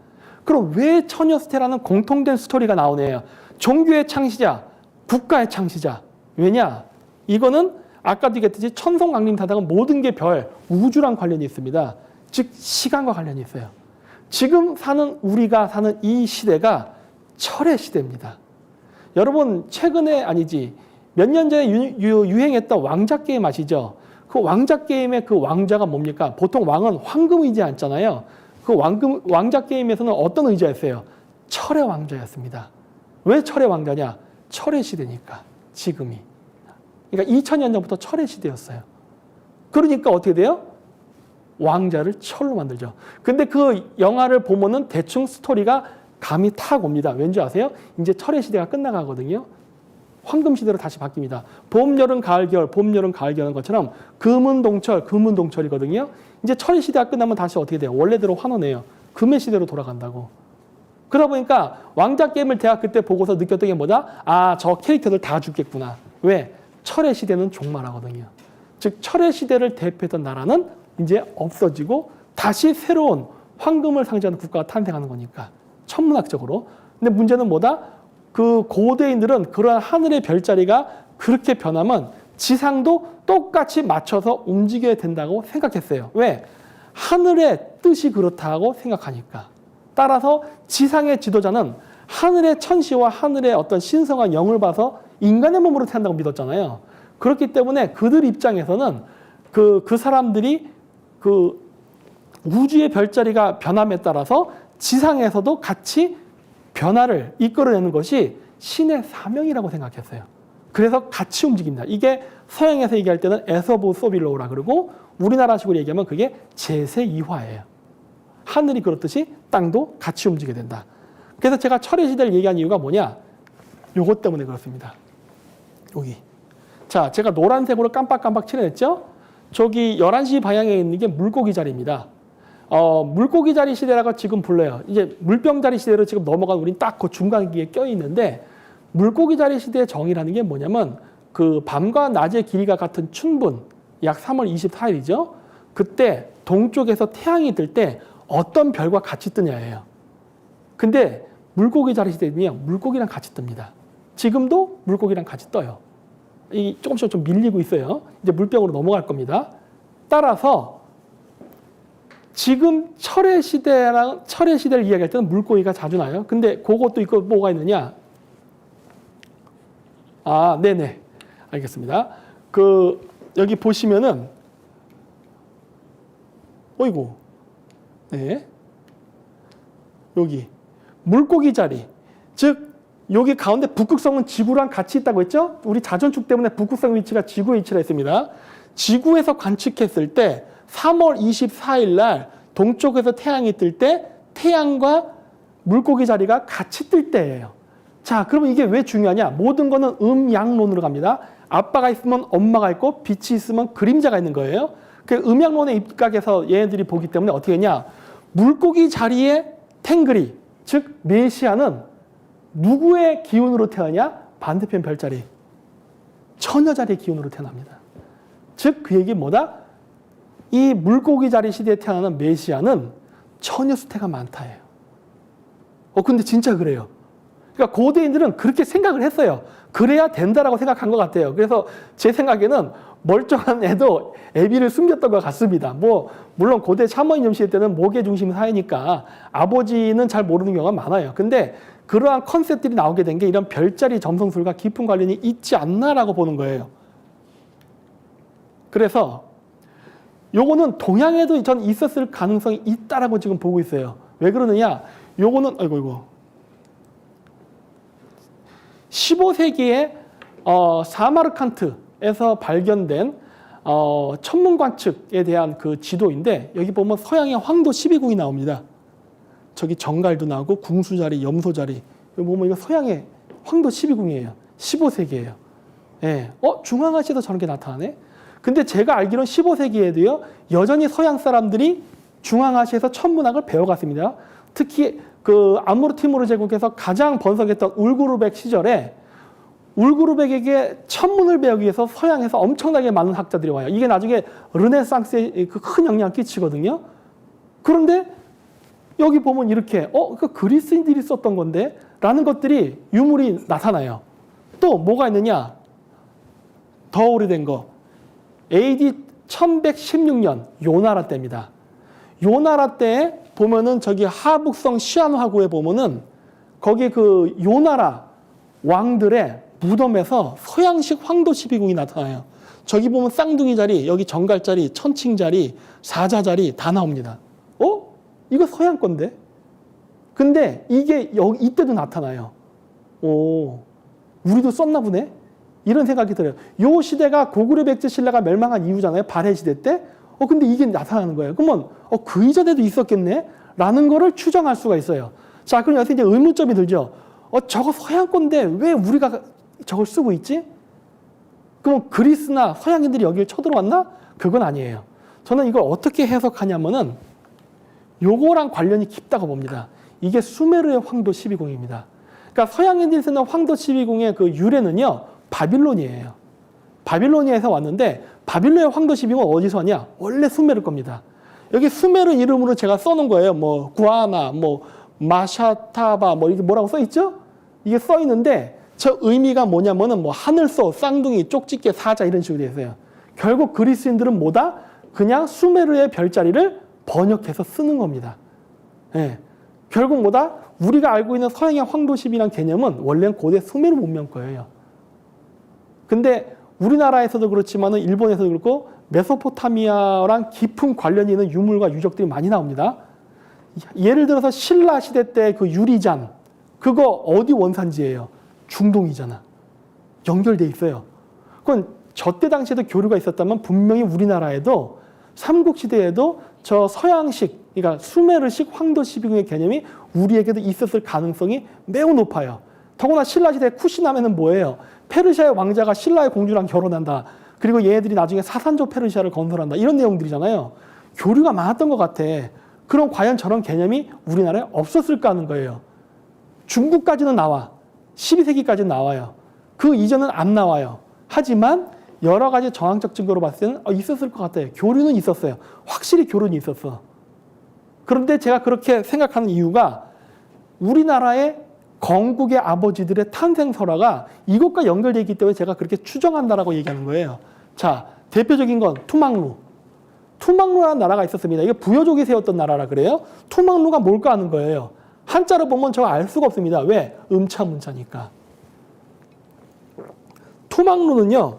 그럼 왜 처녀 수태라는 공통된 스토리가 나오네요. 종교의 창시자, 국가의 창시자. 왜냐? 이거는 아까도 얘기했듯이 천성강림사당은 모든 게 별, 우주랑 관련이 있습니다. 즉 시간과 관련이 있어요. 지금 사는 우리가 사는 이 시대가 철의 시대입니다. 여러분 최근에 아니지 몇 년 전에 유행했던 왕자 게임 아시죠? 그 왕자 게임의 그 왕자가 뭡니까? 보통 왕은 황금 의자 앉잖아요. 그 왕자 게임에서는 어떤 의자였어요? 철의 왕자였습니다. 왜 철의 왕자냐? 철의 시대니까 지금이. 그러니까 2000년 전부터 철의 시대였어요. 그러니까 어떻게 돼요? 왕자를 철로 만들죠. 근데 그 영화를 보면은 대충 스토리가 감이 탁 옵니다. 왠지 아세요? 이제 철의 시대가 끝나가거든요. 황금 시대로 다시 바뀝니다. 봄, 여름, 가을, 겨울, 봄, 여름, 가을, 겨울 것처럼 금은동철, 금은동철이거든요. 이제 철의 시대가 끝나면 다시 어떻게 돼요? 원래대로 환원해요. 금의 시대로 돌아간다고. 그러다 보니까 왕자 게임을 대학교 때 보고서 느꼈던 게 뭐다? 아, 저 캐릭터들 다 죽겠구나. 왜? 철의 시대는 종말하거든요. 즉 철의 시대를 대표했던 나라는 이제 없어지고 다시 새로운 황금을 상징하는 국가가 탄생하는 거니까. 천문학적으로. 근데 문제는 뭐다? 그 고대인들은 그러한 하늘의 별자리가 그렇게 변하면 지상도 똑같이 맞춰서 움직여야 된다고 생각했어요. 왜? 하늘의 뜻이 그렇다고 생각하니까. 따라서 지상의 지도자는 하늘의 천시와 하늘의 어떤 신성한 영을 봐서 인간의 몸으로 태어난다고 믿었잖아요. 그렇기 때문에 그들 입장에서는 그 사람들이 그 우주의 별자리가 변함에 따라서 지상에서도 같이 변화를 이끌어내는 것이 신의 사명이라고 생각했어요. 그래서 같이 움직입니다. 이게 서양에서 얘기할 때는 에서보 소빌로우라 그러고 우리나라식으로 얘기하면 그게 제세2화예요. 하늘이 그렇듯이 땅도 같이 움직이게 된다. 그래서 제가 철의 시대를 얘기한 이유가 뭐냐? 요것 때문에 그렇습니다. 여기. 자, 제가 노란색으로 깜빡깜빡 칠해냈죠? 저기 11시 방향에 있는 게 물고기 자리입니다. 물고기 자리 시대라고 지금 불러요. 이제 물병 자리 시대로 지금 넘어간 우린 딱 그 중간기에 껴있는데 물고기 자리 시대의 정의라는 게 뭐냐면 그 밤과 낮의 길이가 같은 춘분, 약 3월 24일이죠. 그때 동쪽에서 태양이 뜰 때 어떤 별과 같이 뜨냐예요. 근데 물고기 자리 시대면 물고기랑 같이 뜹니다. 지금도 물고기랑 같이 떠요. 이 조금씩 좀 밀리고 있어요. 이제 물병으로 넘어갈 겁니다. 따라서 지금 철의 시대를 이야기할 때는 물고기가 자주 나요. 근데 그것도 있고 뭐가 있느냐? 아, 네네. 알겠습니다. 여기 보시면은, 어이구. 네. 여기. 물고기 자리. 즉, 여기 가운데 북극성은 지구랑 같이 있다고 했죠? 우리 자전축 때문에 북극성 위치가 지구의 위치라 했습니다. 지구에서 관측했을 때 3월 24일 날 동쪽에서 태양이 뜰 때 태양과 물고기 자리가 같이 뜰 때예요. 자, 그러면 이게 왜 중요하냐? 모든 거는 음양론으로 갑니다. 아빠가 있으면 엄마가 있고 빛이 있으면 그림자가 있는 거예요. 그 음양론의 입각에서 얘네들이 보기 때문에 어떻게 했냐? 물고기 자리의 탱그리, 즉 메시아는 누구의 기운으로 태어나냐? 반대편 별자리. 처녀 자리의 기운으로 태어납니다. 즉 그 얘기 뭐다? 이 물고기 자리 시대에 태어나는 메시아는 처녀 수태가 많다예요. 근데 진짜 그래요. 그러니까 고대인들은 그렇게 생각을 했어요. 그래야 된다라고 생각한 것 같아요. 그래서 제 생각에는 멀쩡한 애도 애비를 숨겼던 것 같습니다. 뭐 물론 고대 샤머니즘 시대 때는 목의 중심 사회니까 아버지는 잘 모르는 경우가 많아요. 근데 그러한 컨셉들이 나오게 된 게 이런 별자리 점성술과 깊은 관련이 있지 않나라고 보는 거예요. 그래서 요거는 동양에도 전 있었을 가능성이 있다라고 지금 보고 있어요. 왜 그러느냐? 요거는 아이고 15세기에 사마르칸트에서 발견된 천문관측에 대한 그 지도인데 여기 보면 서양의 황도 12궁이 나옵니다. 저기 정갈도 나오고 궁수자리, 염소자리. 여기 보면 이거 서양의 황도 12궁이에요. 15세기예요. 예. 중앙아시아에도 저런 게 나타나네. 근데 제가 알기로는 15세기에도요. 여전히 서양 사람들이 중앙아시아에서 천문학을 배워갔습니다. 특히 그 아무르티무르 제국에서 가장 번성했던 울구르백 시절에 울구르백에게 천문을 배우기 위해서 서양에서 엄청나게 많은 학자들이 와요. 이게 나중에 르네상스에 큰 영향을 끼치거든요. 그런데 여기 보면 이렇게 그 그리스인들이 썼던 건데 라는 것들이 유물이 나타나요. 또 뭐가 있느냐? 더 오래된 거. AD 1116년 요나라 때입니다. 요나라 때 보면은 저기 하북성 시안화구에 보면은 거기 그 요나라 왕들의 무덤에서 서양식 황도 12궁이 나타나요. 저기 보면 쌍둥이 자리, 여기 정갈 자리, 천칭 자리, 사자 자리 다 나옵니다. 이거 서양 건데? 근데 이게 이때도 나타나요. 우리도 썼나 보네? 이런 생각이 들어요. 요 시대가 고구려 백제 신라가 멸망한 이후잖아요. 발해 시대 때. 근데 이게 나타나는 거예요. 그러면 그 이전에도 있었겠네? 라는 거를 추정할 수가 있어요. 자, 그럼 여기서 이제 의문점이 들죠. 저거 서양 건데 왜 우리가 저걸 쓰고 있지? 그럼 그리스나 서양인들이 여기를 쳐들어왔나? 그건 아니에요. 저는 이걸 어떻게 해석하냐면은 요거랑 관련이 깊다고 봅니다. 이게 수메르의 황도 12궁입니다. 그러니까 서양인들이 쓰는 황도 12궁의 그 유래는요. 바빌론이에요. 바빌로니아에서 왔는데 바빌론의 황도 12궁은 어디서 왔냐? 원래 수메르 겁니다. 여기 수메르 이름으로 제가 써놓은 거예요. 뭐 구아나, 뭐 마샤타바, 뭐 이게 뭐라고 써 있죠? 이게 써 있는데 저 의미가 뭐냐면은 뭐 하늘소, 쌍둥이, 쪽집게, 사자 이런 식으로 되어 있어요. 결국 그리스인들은 뭐다? 그냥 수메르의 별자리를 번역해서 쓰는 겁니다. 예. 결국 뭐다? 우리가 알고 있는 서양의 황도 12라는 개념은 원래는 고대 수메르 문명 거예요. 근데 우리나라에서도 그렇지만 일본에서도 그렇고 메소포타미아랑 깊은 관련이 있는 유물과 유적들이 많이 나옵니다. 예를 들어서 신라 시대 때 그 유리잔 그거 어디 원산지예요? 중동이잖아. 연결돼 있어요. 그건 저때 당시에도 교류가 있었다면 분명히 우리나라에도 삼국시대에도 저 서양식 그러니까 수메르식 황도 12궁의 개념이 우리에게도 있었을 가능성이 매우 높아요. 더구나 신라시대 쿠시나메는 뭐예요? 페르시아의 왕자가 신라의 공주랑 결혼한다. 그리고 얘네들이 나중에 사산조 페르시아를 건설한다. 이런 내용들이잖아요. 교류가 많았던 것 같아. 그럼 과연 저런 개념이 우리나라에 없었을까 하는 거예요. 중국까지는 나와. 12세기까지는 나와요. 그 이전은 안 나와요. 하지만 여러 가지 정황적 증거로 봤을 때는 있었을 것 같아요. 교류는 있었어요. 확실히 교류는 있었어. 그런데 제가 그렇게 생각하는 이유가 우리나라의 건국의 아버지들의 탄생설화가 이것과 연결되어 있기 때문에 제가 그렇게 추정한다라고 얘기하는 거예요. 자, 대표적인 건 투망루. 투망루라는 나라가 있었습니다. 이게 부여족이 세웠던 나라라 그래요. 투망루가 뭘까 하는 거예요. 한자로 보면 저거 알 수가 없습니다. 왜? 음차 문자니까. 투망루는요.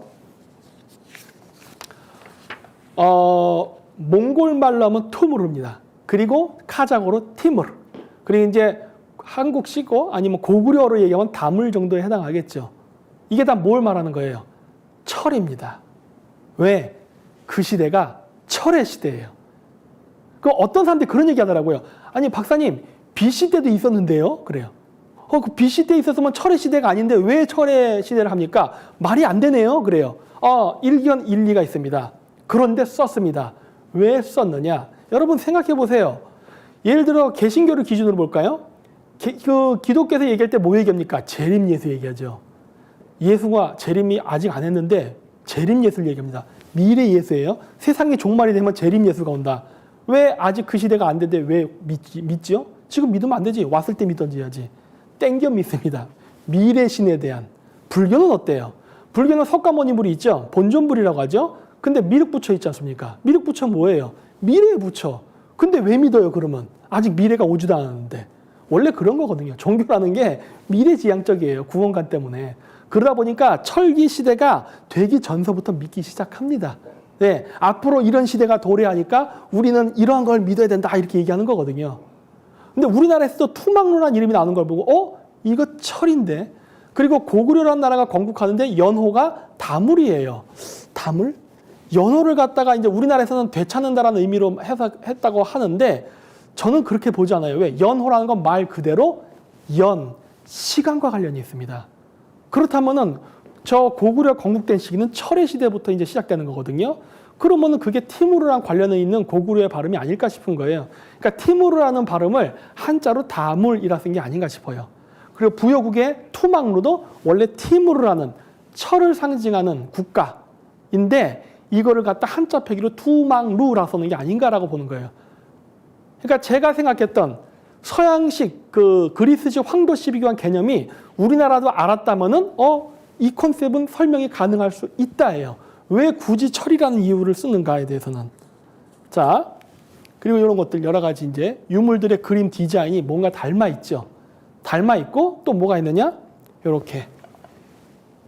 몽골 말로 하면 투무르입니다. 그리고 카자고로 티무르. 그리고 이제 한국식어 아니면 고구려어로 얘기하면 다물 정도에 해당하겠죠. 이게 다 뭘 말하는 거예요? 철입니다. 왜? 그 시대가 철의 시대예요. 그 어떤 사람들이 그런 얘기 하더라고요. 아니 박사님 BC 때도 있었는데요. 그래요. 그 BC 때 있었으면 철의 시대가 아닌데 왜 철의 시대를 합니까? 말이 안 되네요. 그래요. 일견 일리가 있습니다. 그런데 썼습니다. 왜 썼느냐? 여러분 생각해 보세요. 예를 들어 개신교를 기준으로 볼까요? 그 기독교에서 얘기할 때 뭐 얘기합니까? 재림 예수 얘기하죠. 예수가 재림이 아직 안 했는데 재림 예수를 얘기합니다. 미래 예수예요. 세상이 종말이 되면 재림 예수가 온다. 왜 아직 그 시대가 안 됐는데 왜 믿지요? 지금 믿으면 안 되지. 왔을 때 믿던지 해야지. 땡겨 믿습니다. 미래신에 대한. 불교는 어때요? 불교는 석가모니불이 있죠. 본존불이라고 하죠. 근데 미륵부처 있지 않습니까? 미륵부처 뭐예요? 미래의 부처. 근데 왜 믿어요 그러면? 아직 미래가 오지도 않았는데. 원래 그런 거거든요. 종교라는 게 미래지향적이에요. 구원관 때문에. 그러다 보니까 철기 시대가 되기 전서부터 믿기 시작합니다. 네, 앞으로 이런 시대가 도래하니까 우리는 이러한 걸 믿어야 된다 이렇게 얘기하는 거거든요. 근데 우리나라에서도 투망루라는 이름이 나오는 걸 보고 이거 철인데. 그리고 고구려라는 나라가 건국하는데 연호가 다물이에요. 다물? 연호를 갖다가 이제 우리나라에서는 되찾는다라는 의미로 해석했다고 하는데 저는 그렇게 보지 않아요. 왜? 연호라는 건 말 그대로 시간과 관련이 있습니다. 그렇다면은 저 고구려 건국된 시기는 철의 시대부터 이제 시작되는 거거든요. 그러면은 그게 티무르랑 관련이 있는 고구려의 발음이 아닐까 싶은 거예요. 그러니까 티무르라는 발음을 한자로 다물이라 쓴 게 아닌가 싶어요. 그리고 부여국의 투망루도 원래 티무르라는 철을 상징하는 국가인데 이거를 갖다 한자 표기로 투망루라 쓰는 게 아닌가라고 보는 거예요. 그러니까 제가 생각했던 서양식 그리스식 황도 12교환 개념이 우리나라도 알았다면은 이 컨셉은 설명이 가능할 수 있다예요. 왜 굳이 철이라는 이유를 쓰는가에 대해서는. 자, 그리고 이런 것들 여러 가지 이제 유물들의 그림 디자인이 뭔가 닮아 있죠. 닮아 있고 또 뭐가 있느냐? 이렇게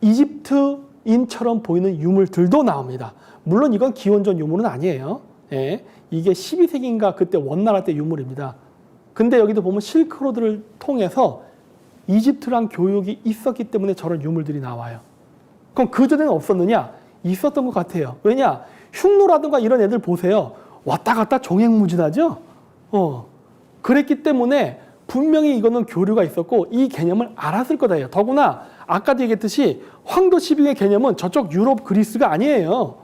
이집트인처럼 보이는 유물들도 나옵니다. 물론 이건 기원전 유물은 아니에요. 예, 이게 12세기인가 그때 원나라 때 유물입니다. 근데 여기도 보면 실크로드를 통해서 이집트랑 교육이 있었기 때문에 저런 유물들이 나와요. 그럼 그전에는 없었느냐? 있었던 것 같아요. 왜냐? 흉노라든가 이런 애들 보세요. 왔다 갔다 종횡무진하죠? 그랬기 때문에 분명히 이거는 교류가 있었고 이 개념을 알았을 거다예요. 더구나 아까도 얘기했듯이 황도 12경의 개념은 저쪽 유럽 그리스가 아니에요.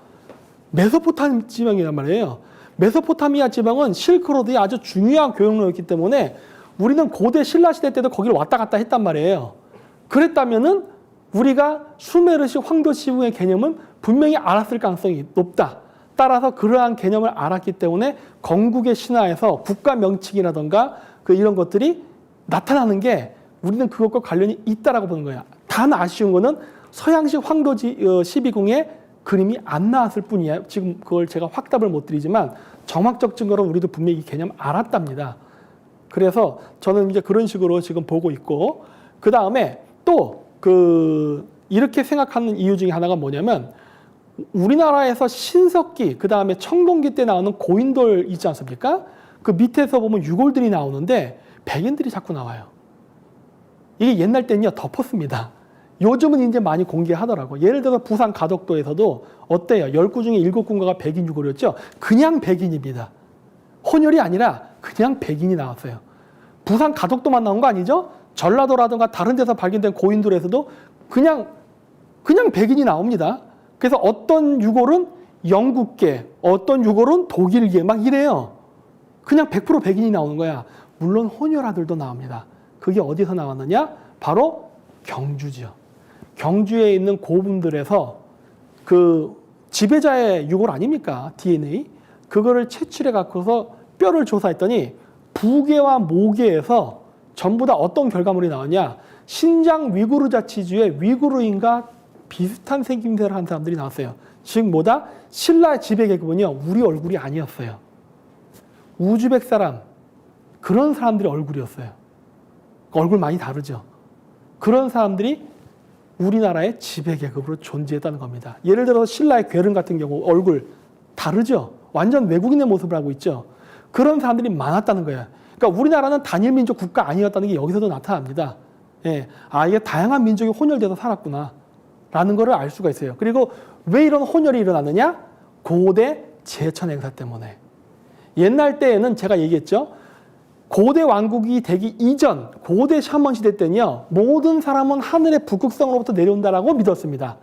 메소포타미아 지방이란 말이에요. 메소포타미아 지방은 실크로드의 아주 중요한 교역로였기 때문에 우리는 고대 신라시대 때도 거기를 왔다 갔다 했단 말이에요. 그랬다면은 우리가 수메르식 황도 12경의 개념은 분명히 알았을 가능성이 높다. 따라서 그러한 개념을 알았기 때문에 건국의 신화에서 국가 명칭이라던가 이런 것들이 나타나는 게 우리는 그것과 관련이 있다라고 보는 거예요. 단 아쉬운 거는 서양식 황도 12궁의 그림이 안 나왔을 뿐이에요. 지금 그걸 제가 확답을 못 드리지만 정확적 증거로 우리도 분명히 이 개념 알았답니다. 그래서 저는 이제 그런 식으로 지금 보고 있고 그 다음에 또 이렇게 생각하는 이유 중에 하나가 뭐냐면 우리나라에서 신석기 그 다음에 청동기 때 나오는 고인돌 있지 않습니까? 그 밑에서 보면 유골들이 나오는데 백인들이 자꾸 나와요. 이게 옛날 때는요 덮었습니다. 요즘은 이제 많이 공개하더라고. 예를 들어서 부산 가덕도에서도 어때요? 10구 중에 7군가가 백인 유골이었죠? 그냥 백인입니다. 혼혈이 아니라 그냥 백인이 나왔어요. 부산 가덕도만 나온 거 아니죠? 전라도라든가 다른 데서 발견된 고인돌에서도 그냥 백인이 나옵니다. 그래서 어떤 유골은 영국계, 어떤 유골은 독일계 막 이래요. 그냥 100% 백인이 나오는 거야. 물론 혼혈아들도 나옵니다. 그게 어디서 나왔느냐? 바로 경주죠. 경주에 있는 고분들에서 그 지배자의 유골 아닙니까? DNA. 그거를 채취해 갖고서 뼈를 조사했더니 부계와 모계에서 전부 다 어떤 결과물이 나왔냐? 신장 위구르 자치주의 위구르인과 비슷한 생김새를 한 사람들이 나왔어요. 즉 뭐다? 신라 지배계급은요. 우리 얼굴이 아니었어요. 우즈벡 사람, 그런 사람들의 얼굴이었어요. 얼굴 많이 다르죠. 그런 사람들이 우리나라의 지배계급으로 존재했다는 겁니다. 예를 들어서 신라의 괴른 같은 경우 얼굴 다르죠. 완전 외국인의 모습을 하고 있죠. 그런 사람들이 많았다는 거예요. 그러니까 우리나라는 단일민족 국가 아니었다는 게 여기서도 나타납니다. 예, 이게 다양한 민족이 혼혈돼서 살았구나 라는 거를 알 수가 있어요. 그리고 왜 이런 혼혈이 일어났느냐? 고대 제천 행사 때문에. 옛날 때에는 제가 얘기했죠. 고대 왕국이 되기 이전 고대 샤먼 시대 때는요. 모든 사람은 하늘의 북극성으로부터 내려온다라고 믿었습니다.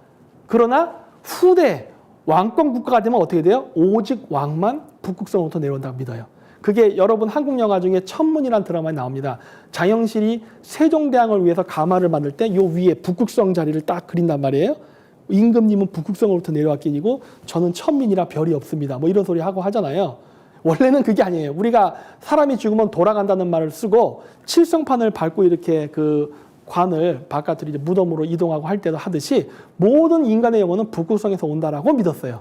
그러나 후대 왕권 국가가 되면 어떻게 돼요? 오직 왕만 북극성으로부터 내려온다고 믿어요. 그게 여러분 한국 영화 중에 천문이라는 드라마에 나옵니다. 장영실이 세종대왕을 위해서 가마를 만들 때 요 위에 북극성 자리를 딱 그린단 말이에요. 임금님은 북극성으로부터 내려왔기이고 저는 천민이라 별이 없습니다. 뭐 이런 소리 하고 하잖아요. 원래는 그게 아니에요. 우리가 사람이 죽으면 돌아간다는 말을 쓰고 칠성판을 밟고 이렇게 그 관을 바깥으로 이제 무덤으로 이동하고 할 때도 하듯이 모든 인간의 영혼은 북극성에서 온다라고 믿었어요.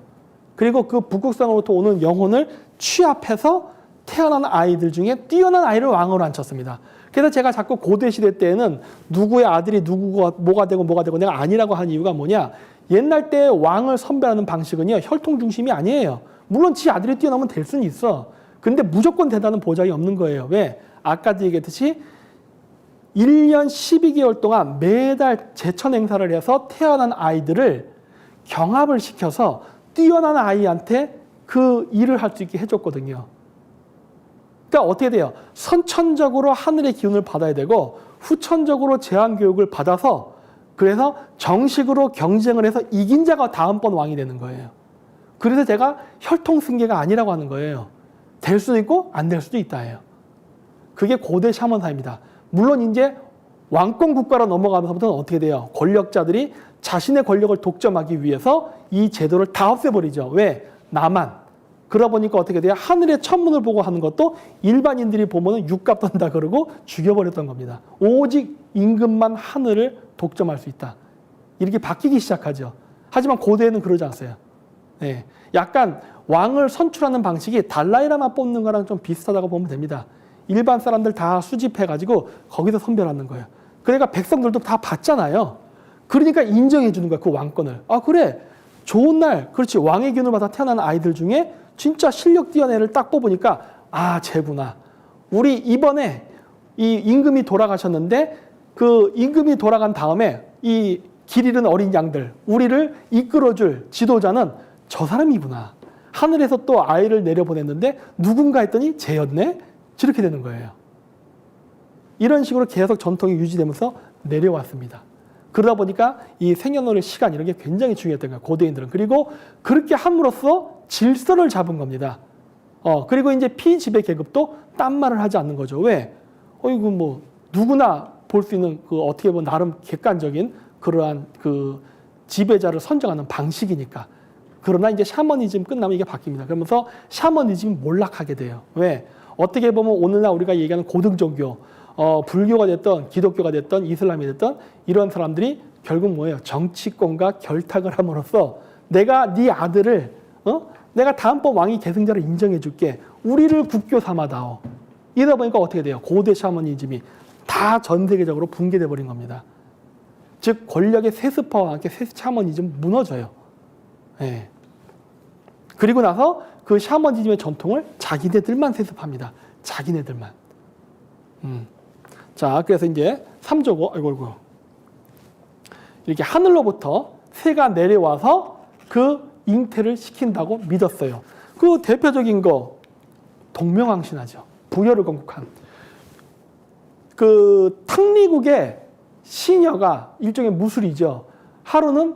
그리고 그 북극성으로부터 오는 영혼을 취합해서 태어난 아이들 중에 뛰어난 아이를 왕으로 앉혔습니다. 그래서 제가 자꾸 고대시대 때에는 누구의 아들이 누구가 뭐가 되고 내가 아니라고 하는 이유가 뭐냐. 옛날 때 왕을 선별하는 방식은요. 혈통 중심이 아니에요. 물론 지 아들이 뛰어나면 될 수는 있어. 근데 무조건 된다는 보장이 없는 거예요. 왜? 아까도 얘기했듯이 1년 12개월 동안 매달 제천 행사를 해서 태어난 아이들을 경합을 시켜서 뛰어난 아이한테 그 일을 할 수 있게 해줬거든요. 그러니까 어떻게 돼요? 선천적으로 하늘의 기운을 받아야 되고 후천적으로 제왕교육을 받아서 그래서 정식으로 경쟁을 해서 이긴 자가 다음번 왕이 되는 거예요. 그래서 제가 혈통승계가 아니라고 하는 거예요. 될 수도 있고 안 될 수도 있다예요. 그게 고대 샤먼사입니다. 물론 이제 왕권 국가로 넘어가면서부터는 어떻게 돼요? 권력자들이 자신의 권력을 독점하기 위해서 이 제도를 다 없애버리죠. 왜? 나만. 그러다 보니까 어떻게 돼요? 하늘의 천문을 보고 하는 것도 일반인들이 보면은 육갑 떤다 그러고 죽여버렸던 겁니다. 오직 임금만 하늘을 독점할 수 있다. 이렇게 바뀌기 시작하죠. 하지만 고대에는 그러지 않았어요. 네. 약간 왕을 선출하는 방식이 달라이라마 뽑는 거랑 좀 비슷하다고 보면 됩니다. 일반 사람들 다 수집해가지고 거기서 선별하는 거예요. 그러니까 백성들도 다 받잖아요. 그러니까 인정해 주는 거야, 그 왕권을. 아, 그래. 좋은 날, 그렇지. 왕의 기운을 받아 태어난 아이들 중에 진짜 실력 뛰어난 애를 딱 뽑으니까, 아, 쟤구나. 우리 이번에 이 임금이 돌아가셨는데 그 임금이 돌아간 다음에 이 길 잃은 어린 양들, 우리를 이끌어줄 지도자는 저 사람이구나. 하늘에서 또 아이를 내려보냈는데 누군가 했더니 쟤였네? 저렇게 되는 거예요. 이런 식으로 계속 전통이 유지되면서 내려왔습니다. 그러다 보니까 이 생년월일 시간 이런 게 굉장히 중요했던 거예요. 고대인들은. 그리고 그렇게 함으로써 질서를 잡은 겁니다. 그리고 이제 피지배 계급도 딴 말을 하지 않는 거죠. 왜? 이거 뭐 누구나 볼 수 있는 그 어떻게 보면 나름 객관적인 그러한 그 지배자를 선정하는 방식이니까. 그러나 이제 샤머니즘 끝나면 이게 바뀝니다. 그러면서 샤머니즘이 몰락하게 돼요. 왜? 어떻게 보면 오늘날 우리가 얘기하는 고등종교, 불교가 됐던 기독교가 됐던 이슬람이 됐던 이런 사람들이 결국 뭐예요? 정치권과 결탁을 함으로써 내가 네 아들을 내가 다음번 왕위 계승자를 인정해 줄게. 우리를 국교 삼아다오. 이러다 보니까 어떻게 돼요? 고대 샤머니즘이 다 전 세계적으로 붕괴돼 버린 겁니다. 즉 권력의 세습화와 함께 샤머니즘 무너져요. 네. 그리고 나서 그 샤머니즘의 전통을 자기네들만 세습합니다. 자기네들만. 자, 그래서 이제 3조고, 아이고. 이렇게 하늘로부터 새가 내려와서 그 잉태를 시킨다고 믿었어요. 그 대표적인 거, 동명왕신하죠. 부여를 건국한. 그 탕리국의 시녀가 일종의 무술이죠. 하루는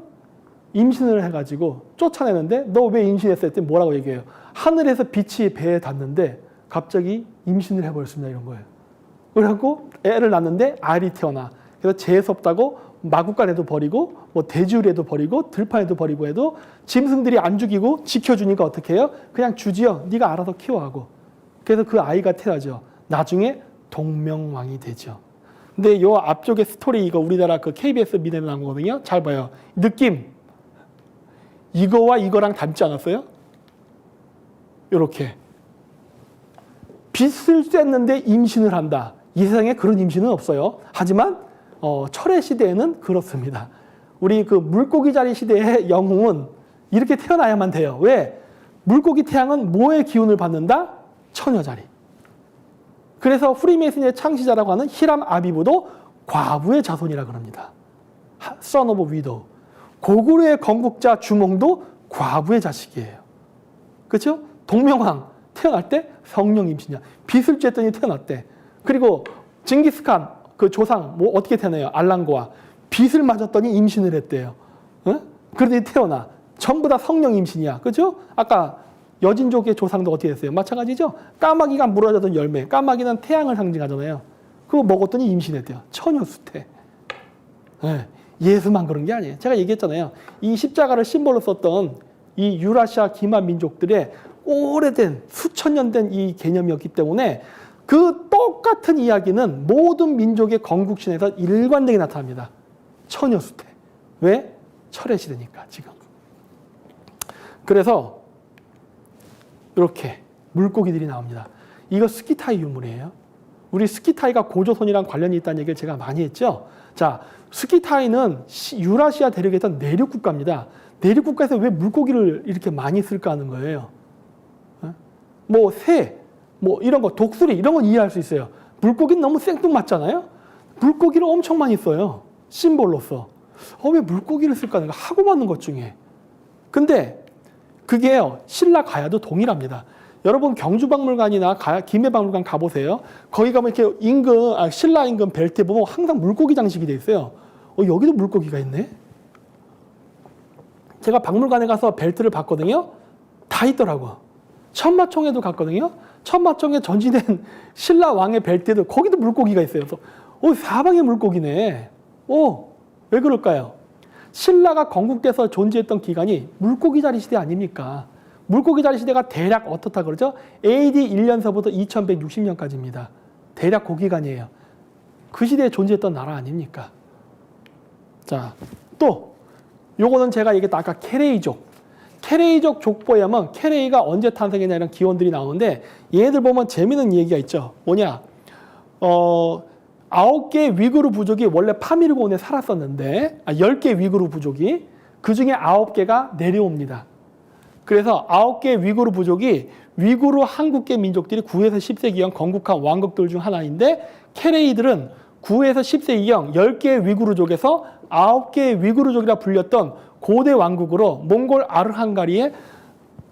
임신을 해가지고 쫓아내는데 너 왜 임신했어? 했더니 뭐라고 얘기해요? 하늘에서 빛이 배에 닿는데 갑자기 임신을 해버렸습니다. 이런 거예요. 그래갖고 애를 낳는데 알이 태어나. 그래서 재수없다고 마구간에도 버리고 뭐 대지울에도 버리고 들판에도 버리고 해도 짐승들이 안 죽이고 지켜주니까 어떻게 해요? 그냥 주지요. 네가 알아서 키워하고. 그래서 그 아이가 태어나죠. 나중에 동명왕이 되죠. 근데 요 앞쪽에 스토리 이거 우리나라 그 KBS 미대로 나온 거거든요. 잘 봐요. 느낌. 이거와 이거랑 닮지 않았어요? 요렇게. 빛을 쐈는데 임신을 한다. 이 세상에 그런 임신은 없어요. 하지만 철의 시대에는 그렇습니다. 우리 그 물고기 자리 시대의 영웅은 이렇게 태어나야만 돼요. 왜? 물고기 태양은 뭐의 기운을 받는다? 처녀 자리. 그래서 프리메이슨의 창시자라고 하는 히람 아비브도 과부의 자손이라 그럽니다. Son of widow. 고구려의 건국자 주몽도 과부의 자식이에요. 그렇죠? 동명왕 태어날 때 성령 임신이야. 빛을 쬐더니 태어났대. 그리고 징기스칸 그 조상 뭐 어떻게 태어나요? 알랑고와 빛을 맞았더니 임신을 했대요. 그러더니 태어나. 전부 다 성령 임신이야. 그렇죠? 아까 여진족의 조상도 어떻게 됐어요? 마찬가지죠? 까마귀가 물어자던 열매. 까마귀는 태양을 상징하잖아요. 그거 먹었더니 임신했대요. 처녀 수태. 네. 예수만 그런 게 아니에요. 제가 얘기했잖아요. 이 십자가를 심볼로 썼던 이 유라시아 기마 민족들의 오래된 수천 년 된 이 개념이었기 때문에 그 똑같은 이야기는 모든 민족의 건국신에서 일관되게 나타납니다. 처녀수태. 왜? 철의 시대니까 지금. 그래서 이렇게 물고기들이 나옵니다. 이거 스키타이 유물이에요. 우리 스키타이가 고조선이랑 관련이 있다는 얘기를 제가 많이 했죠. 자, 스키타이는 유라시아 대륙에 있던 내륙 국가입니다. 내륙 국가에서 왜 물고기를 이렇게 많이 쓸까 하는 거예요. 뭐 새, 뭐 이런 거, 독수리 이런 건 이해할 수 있어요. 물고기는 너무 생뚱맞잖아요. 물고기를 엄청 많이 써요. 심볼로서. 왜 물고기를 쓸까 하는 거 하고 맞는 것 중에. 근데 그게요, 신라 가야도 동일합니다. 여러분 경주박물관이나 김해박물관 가보세요. 거기 가면 이렇게 신라 임금 벨트에 보면 항상 물고기 장식이 돼 있어요. 여기도 물고기가 있네. 제가 박물관에 가서 벨트를 봤거든요. 다 있더라고. 천마총에도 갔거든요. 천마총에 전시된 신라 왕의 벨트에도 거기도 물고기가 있어요. 그래서 사방에 물고기네. 왜 그럴까요? 신라가 건국돼서 존재했던 기간이 물고기 자리 시대 아닙니까? 물고기 자리 시대가 대략 어떻다 그러죠? AD 1년서부터 2160년까지입니다. 대략 그 기간이에요. 그 시대에 존재했던 나라 아닙니까? 자, 또 요거는 제가 얘기했던 아까 케레이족. 케레이족 족보에 하면 케레이가 언제 탄생했냐 이런 기원들이 나오는데 얘네들 보면 재미있는 얘기가 있죠. 뭐냐? 9개의 위구르 부족이 원래 파미르곤에 살았었는데 10개의 위구르 부족이 그중에 9개가 내려옵니다. 그래서 9개의 위구르 부족이 위구르 한국계 민족들이 9에서 10세기경 건국한 왕국들 중 하나인데 케레이들은 9에서 10세기경 10개의 위구르족에서 9개의 위구르족이라 불렸던 고대 왕국으로 몽골 아르한가리의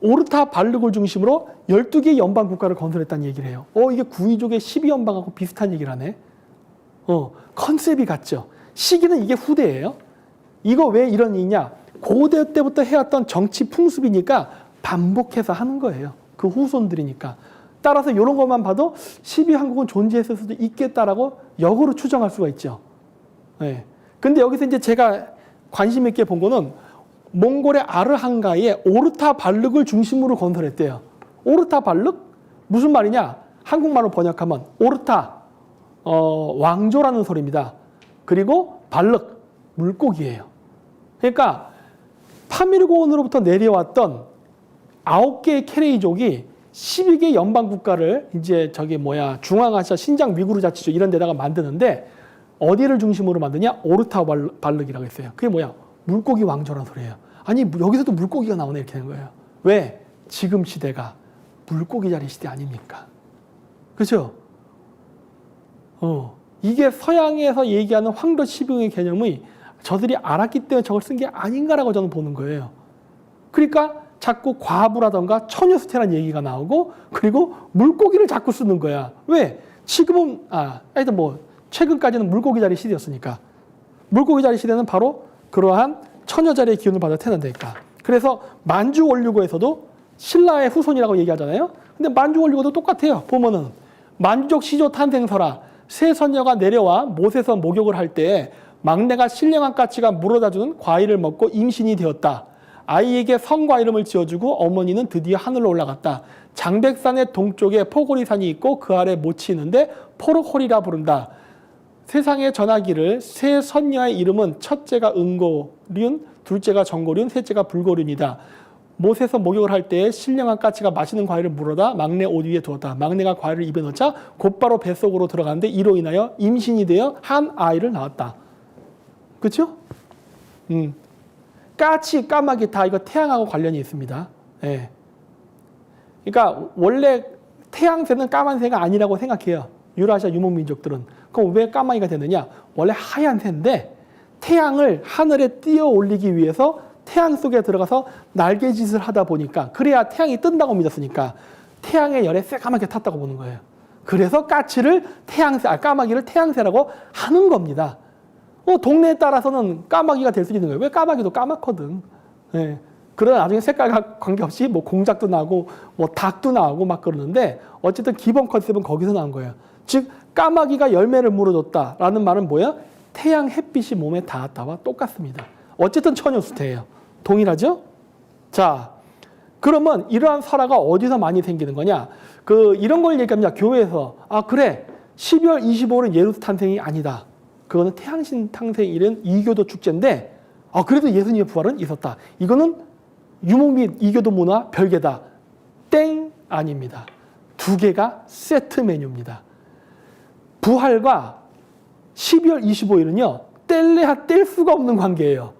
오르타 발르골 중심으로 12개의 연방 국가를 건설했다는 얘기를 해요. 이게 구이족의 12연방하고 비슷한 얘기를 하네. 컨셉이 같죠. 시기는 이게 후대예요. 이거 왜 이런 일이냐? 고대 때부터 해왔던 정치 풍습이니까 반복해서 하는 거예요. 그 후손들이니까. 따라서 이런 것만 봐도 12한국은 존재했을 수도 있겠다라고 역으로 추정할 수가 있죠. 네. 근데 여기서 이제 제가 관심 있게 본 거는 몽골의 아르한가에 오르타 발륵을 중심으로 건설했대요. 오르타 발륵? 무슨 말이냐? 한국말로 번역하면 오르타, 왕조라는 소리입니다. 그리고 발륵, 물고기예요. 그러니까 파미르곤으로부터 내려왔던 9개의 케레이족이 12개 연방 국가를 이제 중앙아시아 신장 위구르 자치주 이런 데다가 만드는데 어디를 중심으로 만드냐? 오르타 발륵이라고 했어요. 그게 뭐야? 물고기 왕조라는 소리예요. 아니 여기서도 물고기가 나오네 이렇게 된 거예요. 왜? 지금 시대가 물고기 자리 시대 아닙니까? 그렇죠? 이게 서양에서 얘기하는 황도 시병의 개념이 저들이 알았기 때문에 저걸 쓴 게 아닌가라고 저는 보는 거예요. 그러니까 자꾸 과부라던가 처녀수태라는 얘기가 나오고 그리고 물고기를 자꾸 쓰는 거야. 왜? 지금은 하여튼 최근까지는 물고기 자리 시대였으니까. 물고기 자리 시대는 바로 그러한 처녀 자리의 기운을 받아 태어난다니까. 그래서 만주 원류고에서도 신라의 후손이라고 얘기하잖아요. 근데 만주 원류고도 똑같아요. 보면은 만주족 시조 탄생설화 세 선녀가 내려와 못에서 목욕을 할 때 막내가 신령한 까치가 물어다주는 과일을 먹고 임신이 되었다. 아이에게 성과 이름을 지어주고 어머니는 드디어 하늘로 올라갔다. 장백산의 동쪽에 포고리산이 있고 그 아래 못이 있는데 포르홀이라 부른다. 세상에 전하기를 세 선녀의 이름은 첫째가 은고륜, 둘째가 정고륜, 셋째가 불고륜이다. 못에서 목욕을 할 때 신령한 까치가 맛있는 과일을 물어다 막내 옷 위에 두었다. 막내가 과일을 입에 넣자 곧바로 뱃속으로 들어가는데 이로 인하여 임신이 되어 한 아이를 낳았다. 그렇죠? 까치, 까마귀 다 이거 태양하고 관련이 있습니다. 예. 그러니까 원래 태양새는 까만 새가 아니라고 생각해요. 유라시아 유목민족들은. 그럼 왜 까마귀가 되느냐? 원래 하얀 새인데 태양을 하늘에 띄어 올리기 위해서 태양 속에 들어가서 날개짓을 하다 보니까 그래야 태양이 뜬다고 믿었으니까 태양의 열에 새까맣게 탔다고 보는 거예요. 그래서 까치를 까마귀를 태양새라고 하는 겁니다. 동네에 따라서는 까마귀가 될 수 있는 거예요. 왜? 까마귀도 까맣거든. 예. 그러다 나중에 색깔과 관계없이 공작도 나고 닭도 나오고 막 그러는데 어쨌든 기본 컨셉은 거기서 나온 거예요. 즉 까마귀가 열매를 물어줬다라는 말은 뭐야? 태양 햇빛이 몸에 닿았다와 똑같습니다. 어쨌든 처녀수태예요. 동일하죠? 자, 그러면 이러한 설화가 어디서 많이 생기는 거냐? 이런 걸 얘기합니다. 교회에서. 아, 그래. 12월 25일은 예수 탄생이 아니다. 그거는 태양신 탄생일은 이교도 축제인데, 아, 그래도 예수님의 부활은 있었다. 이거는 유목 및 이교도 문화 별개다. 땡! 아닙니다. 두 개가 세트 메뉴입니다. 부활과 12월 25일은요, 뗄래야 뗄 수가 없는 관계예요.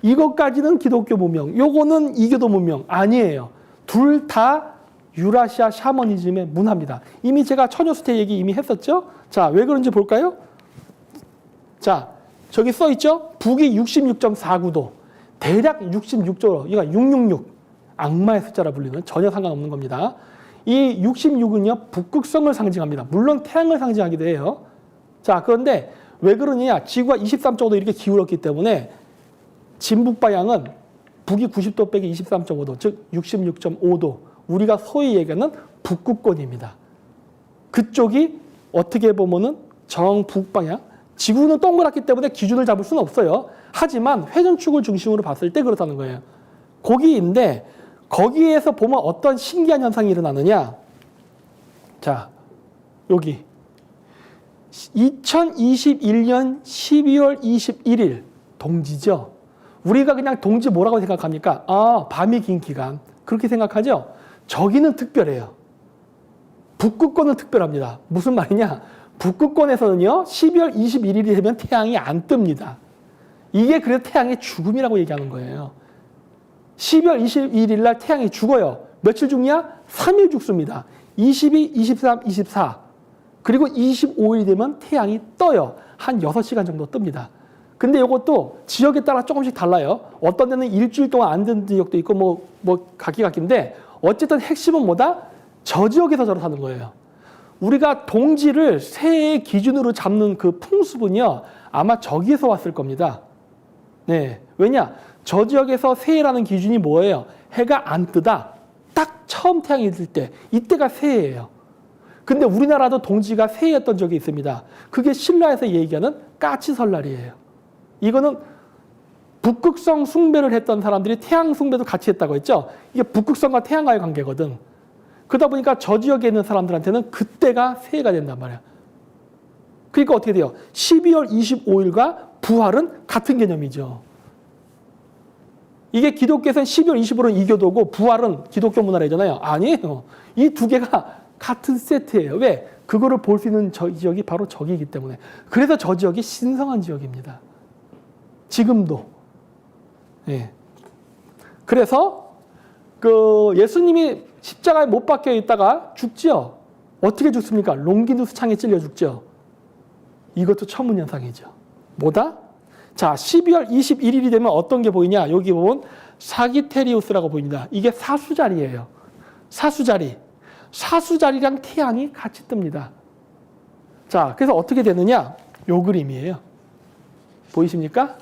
이것까지는 기독교 문명, 요거는 이교도 문명 아니에요. 둘 다 유라시아 샤머니즘의 문화입니다. 이미 제가 처녀수태 얘기 이미 했었죠? 자, 왜 그런지 볼까요? 자, 저기 써 있죠? 북위 66.49도. 대략 66도, 이거 666. 악마의 숫자라 불리는 전혀 상관없는 겁니다. 이 66은요, 북극성을 상징합니다. 물론 태양을 상징하기도 해요. 자, 그런데 왜 그러느냐? 지구가 23.5도 이렇게 기울었기 때문에 진북방향은 북위 90도 빼기 23.5도, 즉 66.5도. 우리가 소위 얘기하는 북극권입니다. 그쪽이 어떻게 보면은 정북방향. 지구는 동그랗기 때문에 기준을 잡을 수는 없어요. 하지만 회전축을 중심으로 봤을 때 그렇다는 거예요. 거기인데 거기에서 보면 어떤 신기한 현상이 일어나느냐. 자, 여기 2021년 12월 21일 동지죠. 우리가 그냥 동지 뭐라고 생각합니까? 아, 밤이 긴 기간. 그렇게 생각하죠? 저기는 특별해요. 북극권은 특별합니다. 무슨 말이냐? 북극권에서는요, 12월 21일이 되면 태양이 안 뜹니다. 이게 그래서 태양의 죽음이라고 얘기하는 거예요. 12월 21일 날 태양이 죽어요. 며칠 죽냐? 3일 죽습니다. 22, 23, 24. 그리고 25일이 되면 태양이 떠요. 한 6시간 정도 뜹니다. 근데 이것도 지역에 따라 조금씩 달라요. 어떤 데는 일주일 동안 안 뜨는 지역도 있고 각기각기인데 어쨌든 핵심은 뭐다? 저 지역에서 저렇다는 거예요. 우리가 동지를 새해의 기준으로 잡는 그 풍습은요, 아마 저기에서 왔을 겁니다. 네. 왜냐? 저 지역에서 새해라는 기준이 뭐예요? 해가 안 뜨다. 딱 처음 태양이 뜰 때. 이때가 새해예요. 근데 우리나라도 동지가 새해였던 적이 있습니다. 그게 신라에서 얘기하는 까치설날이에요. 이거는 북극성 숭배를 했던 사람들이 태양 숭배도 같이 했다고 했죠. 이게 북극성과 태양과의 관계거든. 그러다 보니까 저 지역에 있는 사람들한테는 그때가 새해가 된단 말이야. 그러니까 어떻게 돼요? 12월 25일과 부활은 같은 개념이죠. 이게 기독교에서는 12월 25일은 이교도고 부활은 기독교 문화래잖아요. 아니에요. 이 두 개가 같은 세트예요. 왜? 그거를 볼 수 있는 저 지역이 바로 저기이기 때문에. 그래서 저 지역이 신성한 지역입니다. 지금도. 예. 그래서 예수님이 십자가에 못 박혀 있다가 죽지요. 어떻게 죽습니까? 롱기누스 창에 찔려 죽죠. 이것도 천문현상이죠. 뭐다? 자, 12월 21일이 되면 어떤 게 보이냐? 여기 보면 사기테리우스라고 보입니다. 이게 사수자리예요. 사수자리. 사수자리랑 태양이 같이 뜹니다. 자, 그래서 어떻게 되느냐? 요 그림이에요. 보이십니까?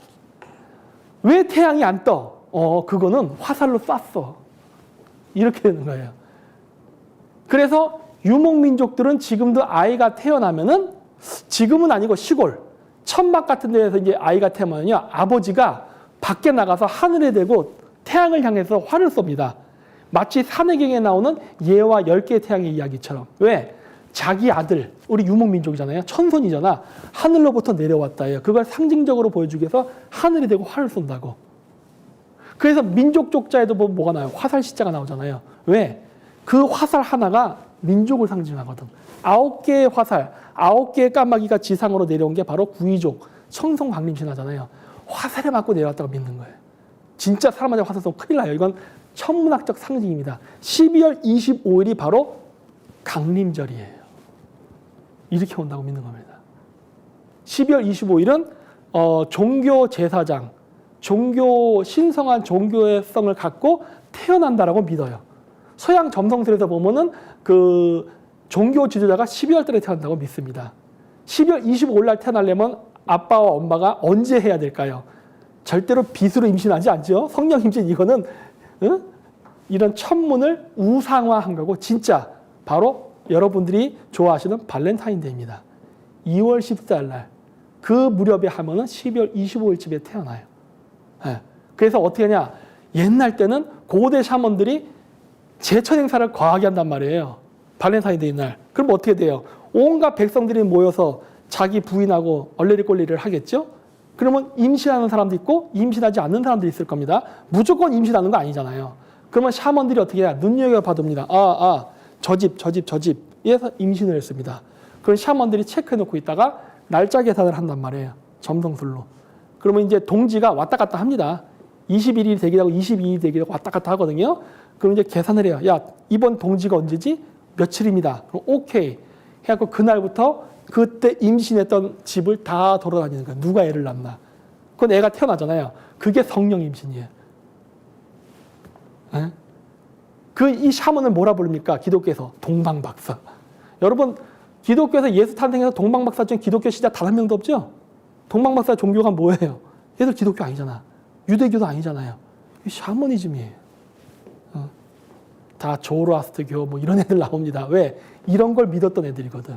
왜 태양이 안 떠? 그거는 화살로 쐈어. 이렇게 되는 거예요. 그래서 유목민족들은 지금도 아이가 태어나면은, 지금은 아니고 시골, 천막 같은 데에서 이제 아이가 태어나면요, 아버지가 밖에 나가서 하늘에 대고 태양을 향해서 활을 쏩니다. 마치 산해경에 나오는 예와 10개의 태양의 이야기처럼. 왜? 자기 아들, 우리 유목민족이잖아요. 천손이잖아. 하늘로부터 내려왔다예요. 그걸 상징적으로 보여주기 위해서 하늘에 대고 활을 쏜다고. 그래서 민족 족자에도 보면 뭐가 나와요? 화살 시자가 나오잖아요. 왜? 그 화살 하나가 민족을 상징하거든. 9개의 화살, 9개의 까마귀가 지상으로 내려온 게 바로 구이족, 청송광림신화잖아요. 화살에 맞고 내려왔다고 믿는 거예요. 진짜 사람한테 화살 쏘면 큰일 나요. 이건 천문학적 상징입니다. 12월 25일이 바로 강림절이에요. 이렇게 온다고 믿는 겁니다. 12월 25일은 종교 제사장, 신성한 종교의 성을 갖고 태어난다라고 믿어요. 서양 점성술에서 보면은 그 종교 지도자가 12월 달에 태어난다고 믿습니다. 12월 25일 날 태어나려면 아빠와 엄마가 언제 해야 될까요? 절대로 빗으로 임신하지 않죠. 성령 임신, 이거는 이런 천문을 우상화한 거고, 진짜 바로 여러분들이 좋아하시는 발렌타인데이입니다. 2월 14일 날 그 무렵에 하면은 12월 25일쯤에 태어나요. 네. 그래서 어떻게 하냐? 옛날 때는 고대 샤먼들이 제천 행사를 거하게 한단 말이에요. 발렌타인데이 날. 그럼 어떻게 돼요? 온갖 백성들이 모여서 자기 부인하고 얼레리꼴레리를 하겠죠? 그러면 임신하는 사람도 있고 임신하지 않는 사람도 있을 겁니다. 무조건 임신하는 거 아니잖아요. 그러면 샤먼들이 어떻게 해야 눈여겨봐둡니다. 저 집에서 임신을 했습니다. 그럼 샤먼들이 체크해놓고 있다가 날짜 계산을 한단 말이에요. 점성술로. 그러면 이제 동지가 왔다 갔다 합니다. 21일이 되기도 하고 22일이 되기도 하고 왔다 갔다 하거든요. 그럼 이제 계산을 해요. 야, 이번 동지가 언제지? 며칠입니다. 그럼 오케이. 해갖고 그날부터 그때 임신했던 집을 다 돌아다니는 거예요. 누가 애를 낳나. 그건 애가 태어나잖아요. 그게 성령 임신이에요. 이 샤먼을 뭐라 부릅니까? 기독교에서 동방박사. 여러분, 기독교에서 예수 탄생해서 동방박사 중에 기독교 신자 단 한 명도 없죠? 동방박사 종교가 뭐예요? 얘들 기독교 아니잖아. 유대교도 아니잖아요. 이 샤머니즘이에요. 다 조로아스트교 뭐 이런 애들 나옵니다. 왜? 이런 걸 믿었던 애들이거든.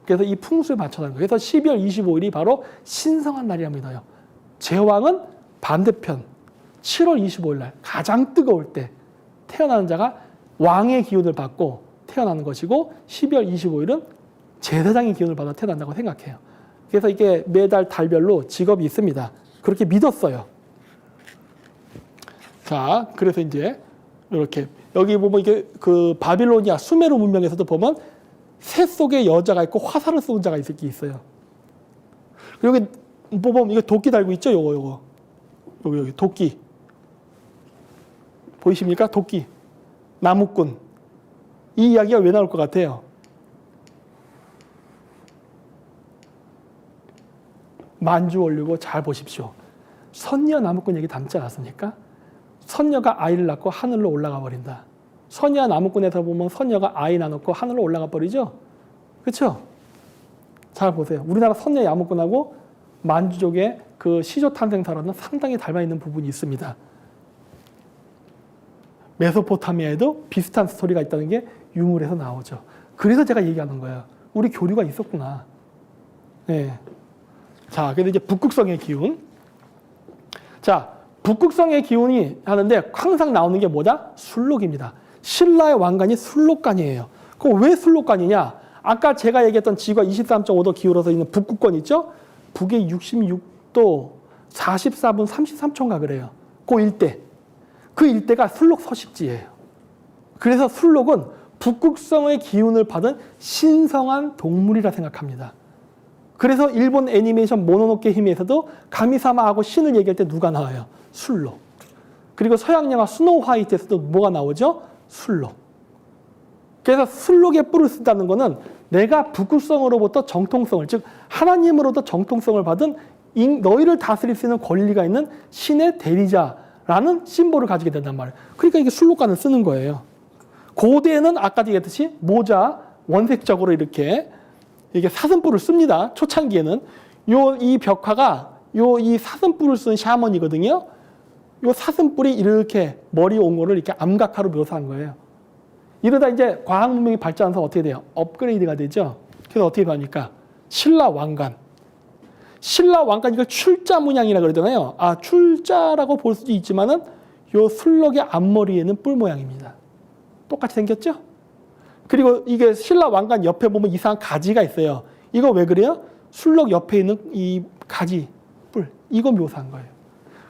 그래서 이 풍수에 맞춰가는 거예요. 그래서 12월 25일이 바로 신성한 날이라 믿어요. 제왕은 반대편 7월 25일 날 가장 뜨거울 때 태어나는 자가 왕의 기운을 받고 태어나는 것이고 12월 25일은 제사장의 기운을 받아 태어난다고 생각해요. 그래서 이게 매달 달별로 직업이 있습니다. 그렇게 믿었어요. 자, 그래서 이제 이렇게 여기 보면 이게 그 바빌로니아 수메르 문명에서도 보면 새 속에 여자가 있고 화살을 쏘는 자가 있을 게 있어요. 여기 보면 이거 도끼 달고 있죠? 요거 여기 도끼 보이십니까? 도끼 나무꾼. 이 이야기가 왜 나올 것 같아요? 만주원류고 잘 보십시오. 선녀 나무꾼 얘기 담지 않았습니까? 선녀가 아이를 낳고 하늘로 올라가 버린다. 선녀 나무꾼에서 보면 선녀가 아이 낳고 하늘로 올라가 버리죠? 그렇죠? 잘 보세요. 우리나라 선녀 나무꾼하고 만주족의 그 시조 탄생사로는 상당히 닮아 있는 부분이 있습니다. 메소포타미아에도 비슷한 스토리가 있다는 게 유물에서 나오죠. 그래서 제가 얘기하는 거예요. 우리 교류가 있었구나. 네. 자, 그래서 이제 북극성의 기운. 자, 북극성의 기운이 하는데 항상 나오는 게 뭐다? 술록입니다. 신라의 왕관이 술록관이에요. 그럼 왜 술록관이냐? 아까 제가 얘기했던 지구가 23.5도 기울어서 있는 북극권 있죠? 북에 66도 44분 33초인가 그래요. 그 일대. 그 일대가 술록 서식지예요. 그래서 술록은 북극성의 기운을 받은 신성한 동물이라 생각합니다. 그래서 일본 애니메이션 모노노케 히메에서도 가미사마하고 신을 얘기할 때 누가 나와요? 술록. 그리고 서양 영화 스노우 화이트에서도 뭐가 나오죠? 술록. 그래서 술록의 뿔을 쓴다는 것은 내가 북극성으로부터 정통성을, 즉 하나님으로부터 정통성을 받은 너희를 다스릴 수 있는 권리가 있는 신의 대리자라는 심볼을 가지게 된단 말이에요. 그러니까 이게 술록관을 쓰는 거예요. 고대에는 아까 얘기했듯이 모자 원색적으로 이렇게 이게 사슴뿔을 씁니다. 초창기에는 이 벽화가 이 사슴뿔을 쓴 샤먼이거든요. 요 사슴뿔이 이렇게 머리 온 거를 이렇게 암각화로 묘사한 거예요. 이러다 이제 과학 문명이 발전해서 어떻게 돼요? 업그레이드가 되죠. 그래서 어떻게 하니까 신라 왕관. 신라 왕관 이걸 출자 문양이라 그러잖아요. 출자라고 볼 수도 있지만은 요 술록의 앞머리에는 뿔 모양입니다. 똑같이 생겼죠? 그리고 이게 신라 왕관 옆에 보면 이상한 가지가 있어요. 이거 왜 그래요? 술록 옆에 있는 이 가지, 뿔. 이거 묘사한 거예요.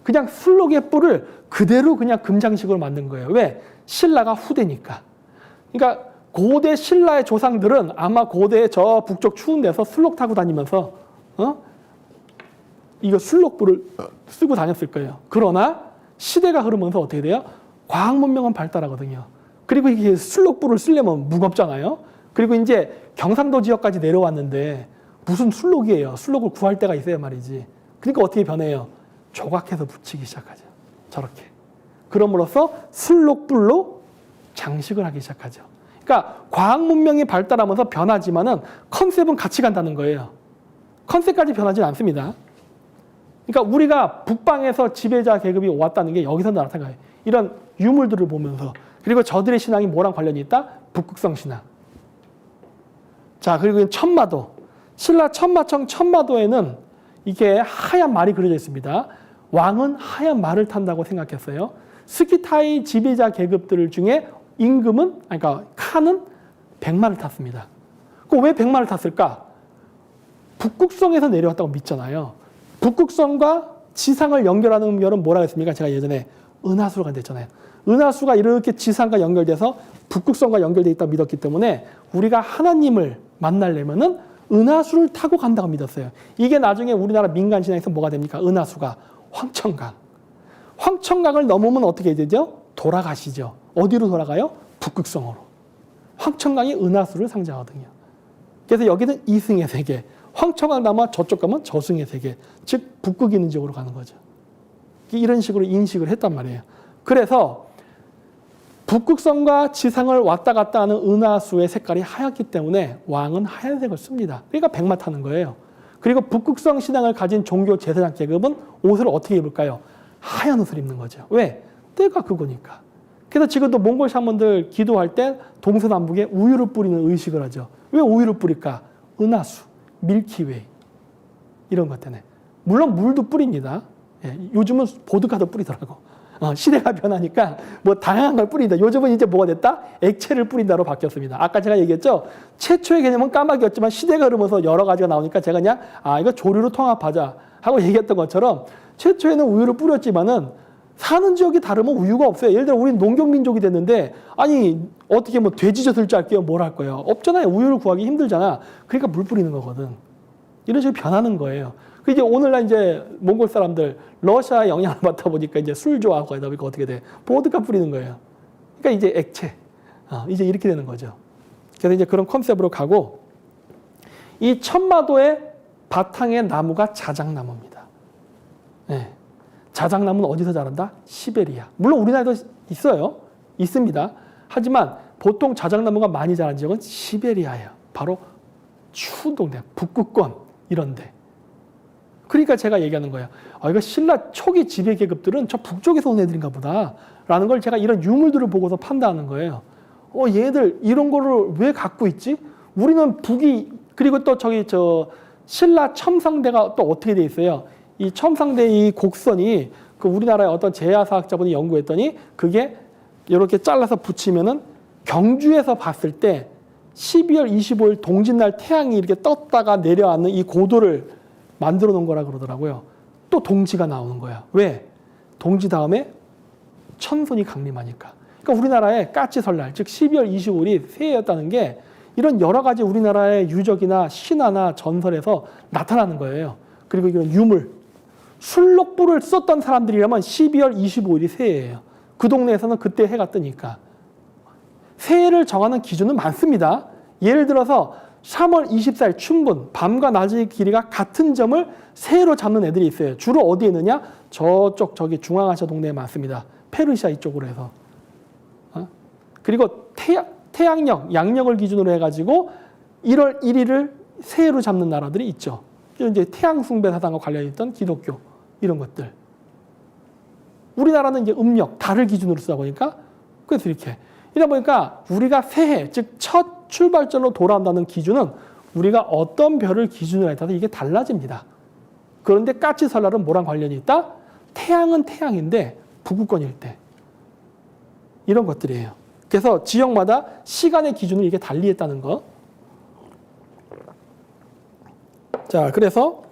그냥 술록의 뿔을 그대로 그냥 금장식으로 만든 거예요. 왜? 신라가 후대니까. 그러니까 고대 신라의 조상들은 아마 고대 저 북쪽 추운 데서 술록 타고 다니면서 이거 술록뿔을 쓰고 다녔을 거예요. 그러나 시대가 흐르면서 어떻게 돼요? 과학 문명은 발달하거든요. 그리고 이게 술록뿔을 쓰려면 무겁잖아요. 그리고 이제 경상도 지역까지 내려왔는데 무슨 술록이에요. 술록을 구할 데가 있어야 말이지. 그러니까 어떻게 변해요? 조각해서 붙이기 시작하죠. 저렇게. 그럼으로써 술록뿔로 장식을 하기 시작하죠. 그러니까 과학 문명이 발달하면서 변하지만은 컨셉은 같이 간다는 거예요. 컨셉까지 변하지는 않습니다. 그러니까 우리가 북방에서 지배자 계급이 왔다는 게 여기서 나타난 거예요. 이런 유물들을 보면서. 그리고 저들의 신앙이 뭐랑 관련이 있다? 북극성 신앙. 자, 그리고 천마도. 신라 천마청 천마도에는 이게 하얀 말이 그려져 있습니다. 왕은 하얀 말을 탄다고 생각했어요. 스키타이 지배자 계급들 중에 임금은, 그러니까 칸은 백마를 탔습니다. 그럼 왜 백마를 탔을까? 북극성에서 내려왔다고 믿잖아요. 북극성과 지상을 연결하는 별은 뭐라고 했습니까? 제가 예전에 은하수가 됐잖아요. 은하수가 이렇게 지상과 연결돼서 북극성과 연결돼 있다고 믿었기 때문에 우리가 하나님을 만나려면은 은하수를 타고 간다고 믿었어요. 이게 나중에 우리나라 민간 신앙에서 뭐가 됩니까? 은하수가 황천강. 황천강을 넘으면 어떻게 되죠? 돌아가시죠. 어디로 돌아가요? 북극성으로. 황천강이 은하수를 상징하거든요. 그래서 여기는 이승의 세계. 황천강 넘어 저쪽 가면 저승의 세계. 즉 북극이 있는 쪽으로 가는 거죠. 이런 식으로 인식을 했단 말이에요. 그래서 북극성과 지상을 왔다 갔다 하는 은하수의 색깔이 하얗기 때문에 왕은 하얀색을 씁니다. 그러니까 백마 타는 거예요. 그리고 북극성 신앙을 가진 종교 제사장 계급은 옷을 어떻게 입을까요? 하얀 옷을 입는 거죠. 왜? 때가 그거니까. 그래서 지금도 몽골 샤먼들 기도할 때 동서남북에 우유를 뿌리는 의식을 하죠. 왜 우유를 뿌릴까? 은하수, 밀키웨이 이런 것 때문에. 물론 물도 뿌립니다. 예, 요즘은 보드카도 뿌리더라고. 시대가 변하니까 뭐 다양한 걸 뿌린다. 요즘은 이제 뭐가 됐다? 액체를 뿌린다로 바뀌었습니다. 아까 제가 얘기했죠. 최초의 개념은 까마귀였지만 시대가 흐르면서 여러 가지가 나오니까 제가 그냥 이거 조류로 통합하자 하고 얘기했던 것처럼 최초에는 우유를 뿌렸지만은 사는 지역이 다르면 우유가 없어요. 예를 들어 우리는 농경민족이 됐는데 아니 어떻게 뭐 돼지젓을 짤게요? 뭘 할 거예요? 없잖아요. 우유를 구하기 힘들잖아. 그러니까 물 뿌리는 거거든. 이런 식으로 변하는 거예요. 이제 오늘날 이제 몽골 사람들 러시아의 영향을 받다 보니까 이제 술 좋아하고 하다 보니까 어떻게 돼? 보드카 뿌리는 거예요. 그러니까 이제 액체. 이제 이렇게 되는 거죠. 그래서 이제 그런 컨셉으로 가고 이 천마도의 바탕의 나무가 자작나무입니다. 네. 자작나무는 어디서 자란다? 시베리아. 물론 우리나라에도 있어요. 있습니다. 하지만 보통 자작나무가 많이 자란 지역은 시베리아예요. 바로 추운 동네, 북극권 이런 데. 그러니까 제가 얘기하는 거예요. 이거 신라 초기 지배 계급들은 저 북쪽에서 온 애들인가 보다. 라는 걸 제가 이런 유물들을 보고서 판단하는 거예요. 얘들 이런 거를 왜 갖고 있지? 우리는 북이, 그리고 또 신라 첨상대가 또 어떻게 돼 있어요? 이 첨상대 이 곡선이 그 우리나라의 어떤 제야사학자분이 연구했더니 그게 이렇게 잘라서 붙이면은 경주에서 봤을 때 12월 25일 동짓날 태양이 이렇게 떴다가 내려앉는 이 고도를 만들어 놓은 거라 그러더라고요. 또 동지가 나오는 거야. 왜? 동지 다음에 천손이 강림하니까. 그러니까 우리나라의 까치 설날, 즉 12월 25일이 새해였다는 게 이런 여러 가지 우리나라의 유적이나 신화나 전설에서 나타나는 거예요. 그리고 이런 유물, 술록불을 썼던 사람들이라면 12월 25일이 새해예요. 그 동네에서는 그때 해가 뜨니까. 새해를 정하는 기준은 많습니다. 예를 들어서 3월 24일 춘분, 밤과 낮의 길이가 같은 점을 새해로 잡는 애들이 있어요. 주로 어디에 있느냐? 저쪽 중앙아시아 동네에 많습니다. 페르시아 이쪽으로 해서. 그리고 태양력, 양력을 기준으로 해가지고 1월 1일을 새해로 잡는 나라들이 있죠. 이제 태양 숭배 사상과 관련있던 기독교 이런 것들. 우리나라는 이제 음력, 달을 기준으로 쓰다 보니까 그래서 이렇게. 이러다 보니까 우리가 새해, 즉 첫 출발점으로 돌아온다는 기준은 우리가 어떤 별을 기준으로 따라서 이게 달라집니다. 그런데 까치 설날은 뭐랑 관련이 있다? 태양은 태양인데 북극권일 때. 이런 것들이에요. 그래서 지역마다 시간의 기준을 이게 달리했다는 거. 자, 그래서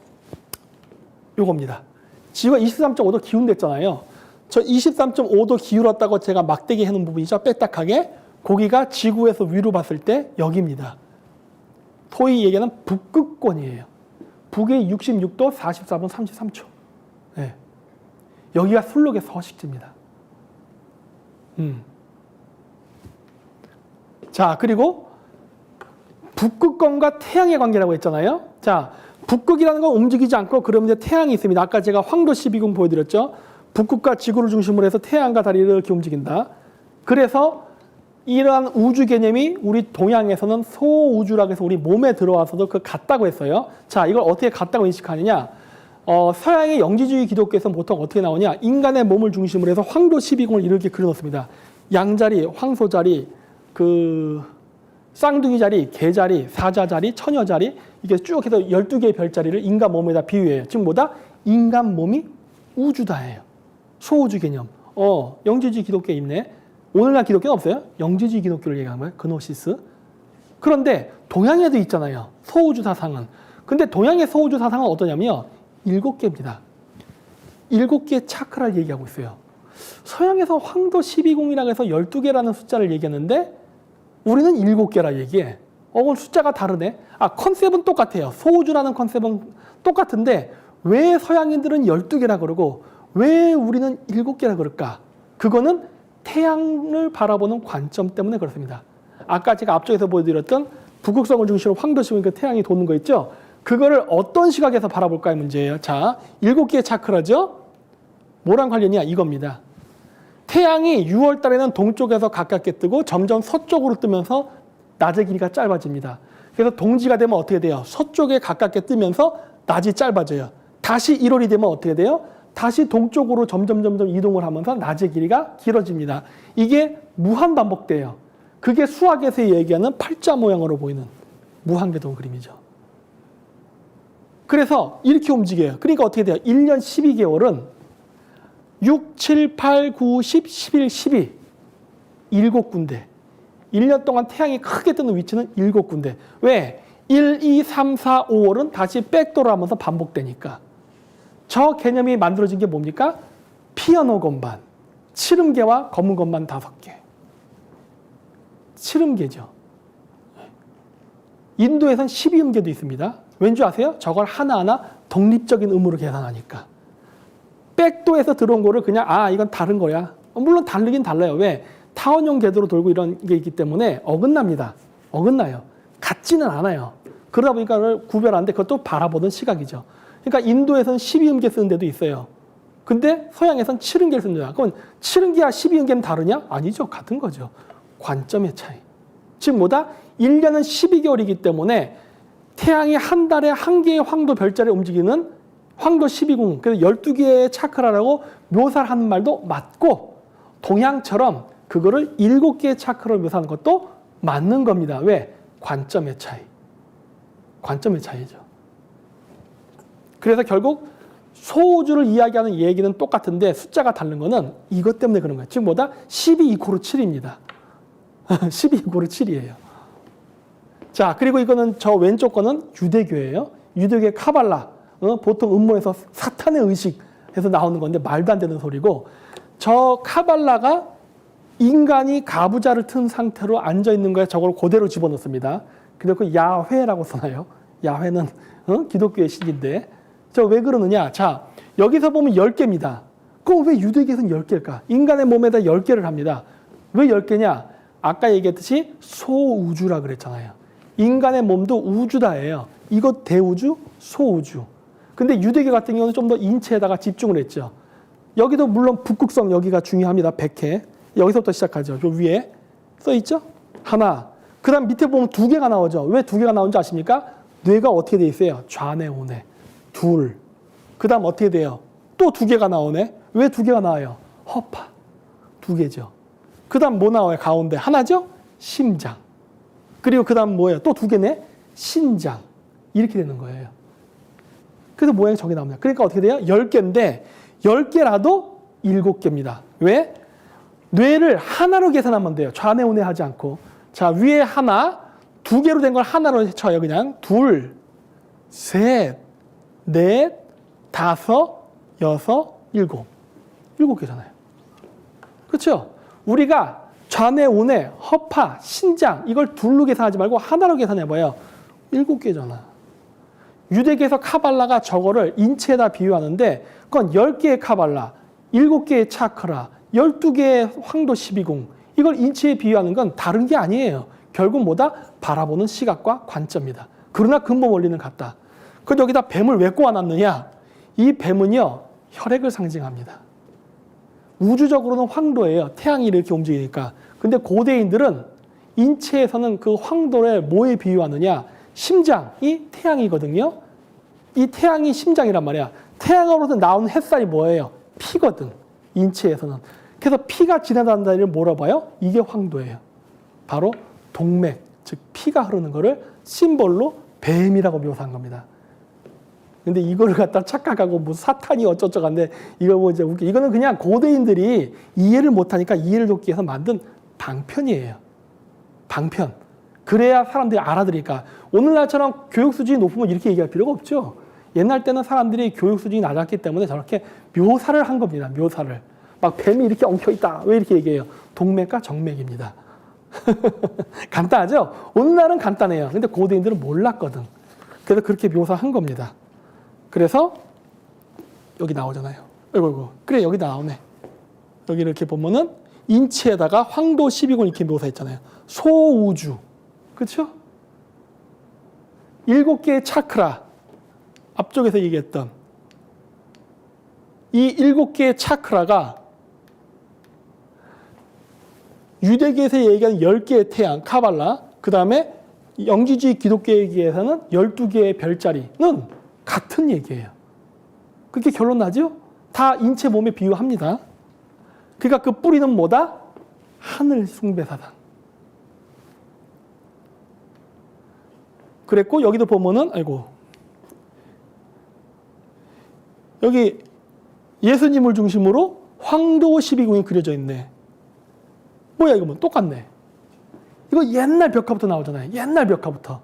요겁니다. 지구가 23.5도 기울었잖아요. 저 23.5도 기울었다고 제가 막대기 해놓은 부분이죠. 빼딱하게. 거기가 지구에서 위로 봤을 때 여기입니다. 소위 얘기하는 북극권이에요. 북의 66도 44분 33초. 네. 여기가 술록의 서식지입니다. 자, 그리고 북극권과 태양의 관계라고 했잖아요. 자, 북극이라는 건 움직이지 않고 그러면 이제 태양이 있습니다. 아까 제가 황도 12궁 보여드렸죠. 북극과 지구를 중심으로 해서 태양과 달이 이렇게 움직인다. 그래서 이러한 우주 개념이 우리 동양에서는 소우주라고 해서 우리 몸에 들어와서도 그 같다고 했어요. 자, 이걸 어떻게 같다고 인식하느냐. 서양의 영지주의 기독교에서는 보통 어떻게 나오냐. 인간의 몸을 중심으로 해서 황도 12궁을 이렇게 그려놓습니다. 양자리, 황소자리, 쌍둥이 자리, 개자리, 사자자리, 처녀자리 이게 쭉 해서 12개의 별자리를 인간 몸에다 비유해요. 지금 뭐다? 인간 몸이 우주다예요. 소우주 개념. 영지주의 기독교에 있네. 오늘날 기독교는 없어요. 영지주의 기독교를 얘기하는 거예요. 그노시스. 그런데 동양에도 있잖아요. 소우주 사상은. 근데 동양의 소우주 사상은 어떠냐면요. 7개입니다. 7개의 차크라를 얘기하고 있어요. 서양에서 황도 12궁이라고 해서 12개라는 숫자를 얘기했는데 우리는 7개라 얘기해. 그건 숫자가 다르네. 컨셉은 똑같아요. 소우주라는 컨셉은 똑같은데 왜 서양인들은 12개라 그러고 왜 우리는 7개라 그럴까? 그거는 태양을 바라보는 관점 때문에 그렇습니다. 아까 제가 앞쪽에서 보여드렸던 북극성을 중심으로 황도 12궁 태양이 도는 거 있죠? 그거를 어떤 시각에서 바라볼까의 문제예요. 자, 7개의 차크라죠? 뭐랑 관련이야? 이겁니다. 태양이 6월 달에는 동쪽에서 가깝게 뜨고 점점 서쪽으로 뜨면서 낮의 길이가 짧아집니다. 그래서 동지가 되면 어떻게 돼요? 서쪽에 가깝게 뜨면서 낮이 짧아져요. 다시 1월이 되면 어떻게 돼요? 다시 동쪽으로 점점 이동을 하면서 낮의 길이가 길어집니다. 이게 무한 반복돼요. 그게 수학에서 얘기하는 팔자 모양으로 보이는 무한궤도 그림이죠. 그래서 이렇게 움직여요. 그러니까 어떻게 돼요? 1년 12개월은 6, 7, 8, 9, 10, 11, 12 7군데. 1년 동안 태양이 크게 뜨는 위치는 7군데. 왜? 1, 2, 3, 4, 5월은 다시 백도어하면서 반복되니까. 저 개념이 만들어진 게 뭡니까? 피아노 건반, 칠음계와 검은 건반 5개. 칠음계죠. 인도에선 12음계도 있습니다. 왠지 아세요? 저걸 하나하나 독립적인 음으로 계산하니까. 백도에서 들어온 거를 그냥 이건 다른 거야. 물론 다르긴 달라요. 왜? 타원형 궤도로 돌고 이런 게 있기 때문에 어긋납니다. 어긋나요. 같지는 않아요. 그러다 보니까 그걸 구별하는데 그것도 바라보는 시각이죠. 그러니까 인도에서는 12음계 쓰는 데도 있어요. 근데 서양에서는 7음계를 쓰는 데야. 그럼 7음계와 12음계는 다르냐? 아니죠. 같은 거죠. 관점의 차이. 즉 뭐다? 1년은 12개월이기 때문에 태양이 한 달에 한 개의 황도 별자리를 움직이는 황도 12궁, 그래서 12개의 차크라라고 묘사를 하는 말도 맞고 동양처럼 그거를 7개의 차크로 묘사하는 것도 맞는 겁니다. 왜? 관점의 차이. 관점의 차이죠. 그래서 결국 소우주를 이야기하는 얘기는 똑같은데 숫자가 다른 거는 이것 때문에 그런 거예요. 즉 뭐다? 12 이코르 7입니다. 12 이코르 7이에요. 자, 그리고 이거는 저 왼쪽 거는 유대교예요. 유대교의 카발라. 보통 음모에서 사탄의 의식에서 나오는 건데 말도 안 되는 소리고, 저 카발라가 인간이 가부좌를 튼 상태로 앉아있는 거에 저걸 그대로 집어넣습니다. 그리고 그 야훼라고 써놔요. 야훼는 기독교의 신인데. 저 왜 그러느냐. 자, 여기서 보면 10개입니다. 그럼 왜 유대교에서는 10개일까? 인간의 몸에다 10개를 합니다. 왜 10개냐? 아까 얘기했듯이 소우주라 그랬잖아요. 인간의 몸도 우주다예요. 이거 대우주, 소우주. 근데 유대교 같은 경우는 좀 더 인체에다가 집중을 했죠. 여기도 물론 북극성 여기가 중요합니다. 100회. 여기서부터 시작하죠. 저 위에 써있죠? 하나. 그 다음 밑에 보면 2개가 나오죠. 왜 2개가 나오는지 아십니까? 뇌가 어떻게 돼 있어요? 좌뇌, 우뇌. 둘. 그 다음 어떻게 돼요? 또 2개가 나오네. 왜 2개가 나와요? 허파. 2개죠. 그 다음 뭐 나와요? 가운데. 하나죠? 심장. 그리고 그 다음 뭐예요? 또 2개네? 신장. 이렇게 되는 거예요. 그래서 모양이 저게 나옵니다. 그러니까 어떻게 돼요? 10개인데 10개라도 7개입니다. 왜? 뇌를 하나로 계산하면 돼요. 좌뇌, 우뇌 하지 않고. 자, 위에 하나, 2개로 된 걸 하나로 쳐요. 그냥 둘, 셋, 넷, 다섯, 여섯, 일곱. 7개잖아요. 그렇죠? 우리가 좌뇌, 우뇌, 허파, 신장 이걸 둘로 계산하지 말고 하나로 계산해봐요. 7개잖아. 유대교에서 카발라가 저거를 인체에다 비유하는데 그건 10개의 카발라, 7개의 차크라, 12개의 황도 12궁 이걸 인체에 비유하는 건 다른 게 아니에요. 결국 뭐다? 바라보는 시각과 관점이다. 그러나 근본 원리는 같다. 그런데 여기다 뱀을 왜 꼬아놨느냐? 이 뱀은요, 혈액을 상징합니다. 우주적으로는 황도예요. 태양이 이렇게 움직이니까. 근데 고대인들은 인체에서는 그 황도를 뭐에 비유하느냐? 심장이 태양이거든요. 이 태양이 심장이란 말이야. 태양으로부터 나오는 햇살이 뭐예요? 피거든. 인체에서는. 그래서 피가 지나간다는 걸 뭐라 봐요? 이게 황도예요. 바로 동맥, 즉 피가 흐르는 거를 심볼로 뱀이라고 묘사한 겁니다. 근데 이거를 갖다 착각하고 뭐 사탄이 어쩌저간데 이거 뭐 이제 웃기. 이거는 그냥 고대인들이 이해를 못하니까 이해를 돕기 위해서 만든 방편이에요. 방편. 그래야 사람들이 알아들으니까. 오늘날처럼 교육 수준이 높으면 이렇게 얘기할 필요가 없죠. 옛날 때는 사람들이 교육 수준이 낮았기 때문에 저렇게 묘사를 한 겁니다. 묘사를. 막 뱀이 이렇게 엉켜있다. 왜 이렇게 얘기해요? 동맥과 정맥입니다. 간단하죠? 오늘날은 간단해요. 근데 고대인들은 몰랐거든. 그래서 그렇게 묘사한 겁니다. 그래서 여기 나오잖아요. 이거. 그래, 여기 나오네. 여기 이렇게 보면은 인체에다가 황도 12군 이렇게 묘사했잖아요. 소우주. 그렇죠? 7개의 차크라. 앞쪽에서 얘기했던 이 7개의 차크라가 유대계에서 얘기하는 10개의 태양, 카발라, 그 다음에 영지주의 기독교에게서는 12개의 별자리는 같은 얘기예요. 그렇게 결론 나죠? 다 인체 몸에 비유합니다. 그러니까 그 뿌리는 뭐다? 하늘 숭배사상. 그랬고 여기도 보면은 여기 예수님을 중심으로 황도 12궁이 그려져 있네. 뭐야 이거 뭐 똑같네. 이거 옛날 벽화부터 나오잖아요. 옛날 벽화부터.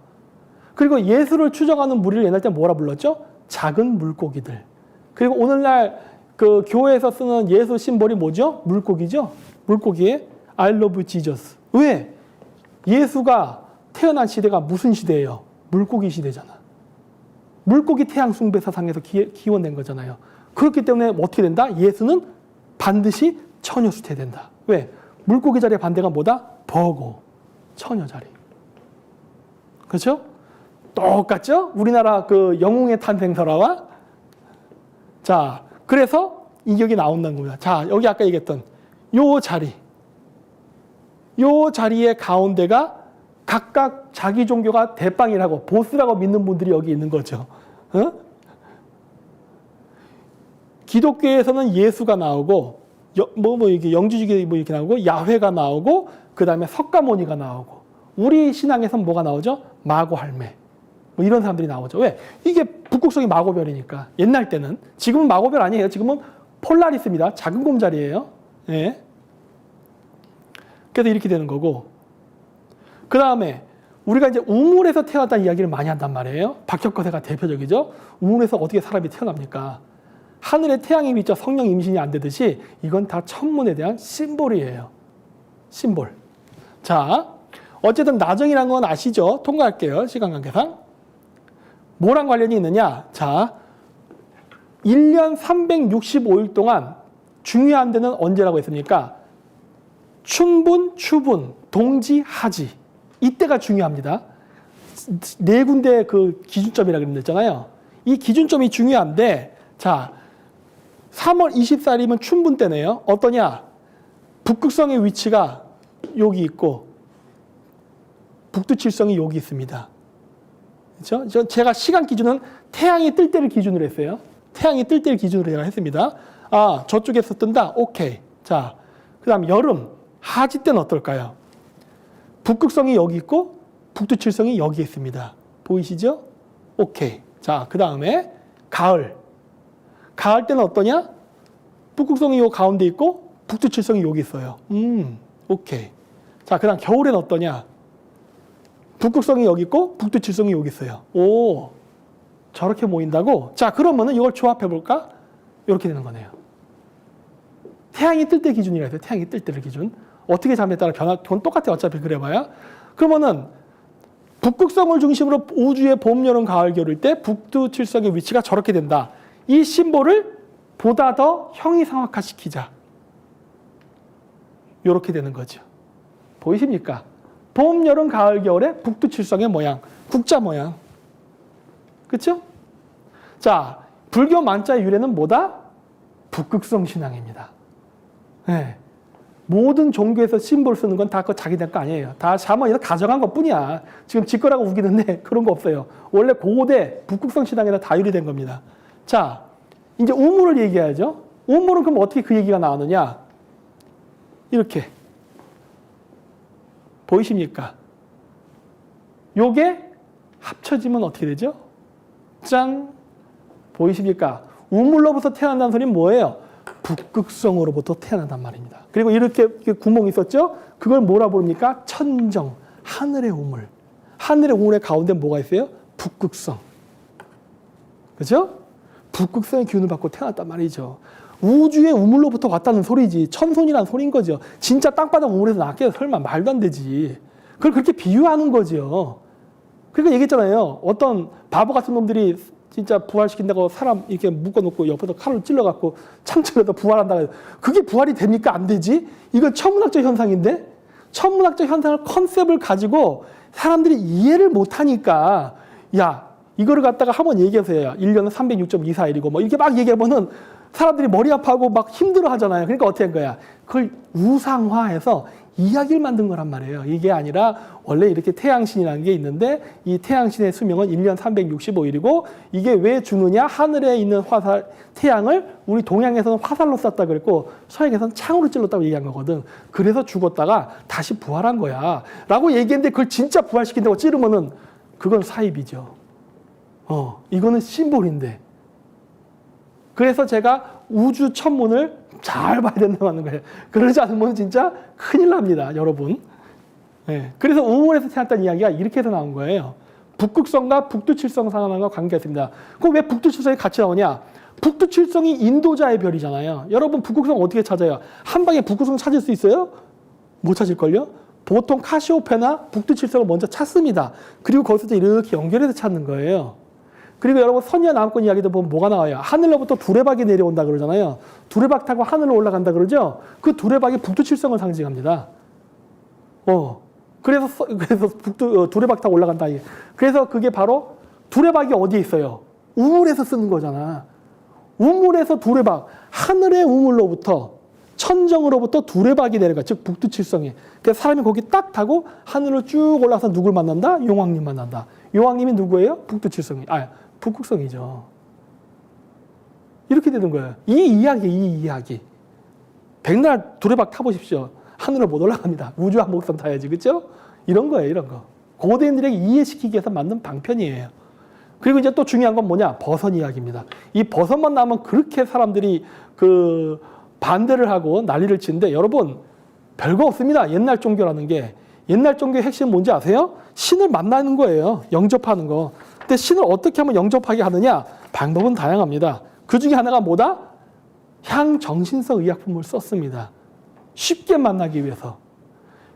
그리고 예수를 추정하는 무리를 옛날 때 뭐라 불렀죠? 작은 물고기들. 그리고 오늘날 그 교회에서 쓰는 예수 심볼이 뭐죠? 물고기죠? 물고기에 I love Jesus. 왜? 예수가 태어난 시대가 무슨 시대예요? 물고기 시대잖아. 물고기 태양 숭배 사상에서 기원된 거잖아요. 그렇기 때문에 어떻게 된다? 예수는 반드시 처녀 수태된다. 왜? 물고기 자리의 반대가 뭐다? 버거. 처녀 자리. 그렇죠? 똑같죠? 우리나라 그 영웅의 탄생설화와. 자, 그래서 이격이 나온다는 겁니다. 자, 여기 아까 얘기했던 요 자리. 요 자리의 가운데가 각각 자기 종교가 대빵이라고 보스라고 믿는 분들이 여기 있는 거죠. 어? 기독교에서는 예수가 나오고 이게 영지주기 이렇게 나오고 야훼가 나오고 그 다음에 석가모니가 나오고 우리 신앙에서는 뭐가 나오죠? 마고할매 뭐 이런 사람들이 나오죠. 왜? 이게 북극성이 마고별이니까. 옛날 때는. 지금은 마고별 아니에요. 지금은 폴라리스입니다. 작은 곰자리예요. 예. 그래서 이렇게 되는 거고. 그 다음에 우리가 이제 우물에서 태어났다는 이야기를 많이 한단 말이에요. 박혁거세가 대표적이죠. 우물에서 어떻게 사람이 태어납니까? 하늘에 태양이 비쳐 성령 임신이 안 되듯이 이건 다 천문에 대한 심볼이에요. 심볼. 자, 어쨌든 나정이라는 건 아시죠? 통과할게요. 시간 관계상. 뭐랑 관련이 있느냐? 자, 1년 365일 동안 중요한 데는 언제라고 했습니까? 춘분, 추분, 동지, 하지. 이때가 중요합니다. 네 군데 그 기준점이라고 그랬잖아요. 이 기준점이 중요한데, 자, 3월 24일이면 춘분 때네요. 어떠냐? 북극성의 위치가 여기 있고, 북두칠성이 여기 있습니다. 그렇죠? 제가 시간 기준은 태양이 뜰 때를 기준으로 했어요. 태양이 뜰 때를 기준으로 제가 했습니다. 아, 저쪽에서 뜬다? 오케이. 자, 그 다음 여름, 하지 때는 어떨까요? 북극성이 여기 있고 북두칠성이 여기 있습니다. 보이시죠? 오케이. 자, 그 다음에 가을. 가을 때는 어떠냐? 북극성이 요 가운데 있고 북두칠성이 여기 있어요. 오케이. 자, 그 다음 겨울에는 어떠냐? 북극성이 여기 있고 북두칠성이 여기 있어요. 오, 저렇게 모인다고? 자, 그러면은 이걸 조합해 볼까? 이렇게 되는 거네요. 태양이 뜰 때 기준이라 해서 태양이 뜰 때를 기준. 어떻게 잡냐에 따라 그건 똑같아요. 어차피 그래봐야. 그러면은 북극성을 중심으로 우주의 봄, 여름, 가을, 겨울일 때 북두칠성의 위치가 저렇게 된다. 이 심볼을 보다 더 형이상학화시키자. 이렇게 되는 거죠. 보이십니까? 봄, 여름, 가을, 겨울에 북두칠성의 모양, 국자 모양. 그렇죠? 자, 불교 만자의 유래는 뭐다? 북극성 신앙입니다. 네. 모든 종교에서 심볼 쓰는 건 다 그 자기들 거 아니에요. 다 자문에서 가져간 것 뿐이야. 지금 지 거라고 우기는데 그런 거 없어요. 원래 고대 북극성 신앙에다 다 유래된 겁니다. 자, 이제 우물을 얘기해야죠. 우물은 그럼 어떻게 그 얘기가 나오느냐? 이렇게. 보이십니까? 요게 합쳐지면 어떻게 되죠? 짠! 보이십니까? 우물로부터 태어난다는 소리는 뭐예요? 북극성으로부터 태어난단 말입니다. 그리고 이렇게 구멍이 있었죠? 그걸 뭐라 부릅니까? 천정, 하늘의 우물. 하늘의 우물의 가운데 뭐가 있어요? 북극성. 그죠? 북극성의 기운을 받고 태어났단 말이죠. 우주의 우물로부터 왔다는 소리지. 천손이라는 소리인 거죠. 진짜 땅바닥 우물에서 낳게 설마 말도 안 되지. 그걸 그렇게 비유하는 거죠. 그러니까 얘기했잖아요. 어떤 바보 같은 놈들이 진짜 부활시킨다고 사람 이렇게 묶어놓고 옆에서 칼을 찔러갖고 창틀에다 부활한다. 그게 부활이 됩니까? 안 되지? 이건 천문학적 현상인데? 천문학적 현상을 컨셉을 가지고 사람들이 이해를 못하니까 야 이거를 갖다가 한번 얘기해서요. 1년은 306.241이고 뭐 이렇게 막 얘기하면은 사람들이 머리 아파하고 막 힘들어 하잖아요. 그러니까 어떻게 한 거야? 그걸 우상화해서 이야기를 만든 거란 말이에요. 이게 아니라 원래 이렇게 태양신이라는 게 있는데 이 태양신의 수명은 1년 365일이고 이게 왜 죽느냐? 하늘에 있는 화살, 태양을 우리 동양에서는 화살로 쐈다 그랬고 서양에서는 창으로 찔렀다고 얘기한 거거든. 그래서 죽었다가 다시 부활한 거야. 라고 얘기했는데 그걸 진짜 부활시킨다고 찌르면은 그건 사입이죠. 이거는 심볼인데. 그래서 제가 우주 천문을 잘 봐야 된다고 하는 거예요. 그러지 않으면 진짜 큰일 납니다, 여러분. 네. 그래서 우물에서 태어났다는 이야기가 이렇게 해서 나온 거예요. 북극성과 북두칠성 상황과 관계가 있습니다. 그럼 왜 북두칠성이 같이 나오냐? 북두칠성이 인도자의 별이잖아요. 여러분 북극성 어떻게 찾아요? 한 방에 북극성 찾을 수 있어요? 못 찾을걸요? 보통 카시오페나 북두칠성을 먼저 찾습니다. 그리고 거기서 이렇게 연결해서 찾는 거예요. 그리고 여러분 선녀 나무꾼 이야기도 보면 뭐가 나와요? 하늘로부터 두레박이 내려온다 그러잖아요. 두레박 타고 하늘로 올라간다 그러죠? 그 두레박이 북두칠성을 상징합니다. 그래서 두레박 타고 올라간다. 그래서 그게 바로 두레박이 어디에 있어요? 우물에서 쓰는 거잖아. 우물에서 두레박, 하늘의 우물로부터 천정으로부터 두레박이 내려가. 즉 북두칠성에. 그래서 사람이 거기 딱 타고 하늘로 쭉 올라가서 누굴 만난다? 용왕님 만난다. 용왕님이 누구예요? 북두칠성이. 북극성이죠. 이렇게 되는 거예요. 이 이야기. 백날 두레박 타보십시오. 하늘을 못 올라갑니다. 우주 항공선 타야지. 그렇죠? 이런 거예요. 이런 거. 고대인들에게 이해시키기 위해서 만든 방편이에요. 그리고 이제 또 중요한 건 뭐냐? 버선 이야기입니다. 이 버선만 나오면 그렇게 사람들이 반대를 하고 난리를 치는데 여러분 별거 없습니다. 옛날 종교라는 게. 옛날 종교의 핵심은 뭔지 아세요? 신을 만나는 거예요. 영접하는 거. 근데 신을 어떻게 하면 영접하게 하느냐? 방법은 다양합니다. 그 중에 하나가 뭐다? 향정신성 의약품을 썼습니다. 쉽게 만나기 위해서.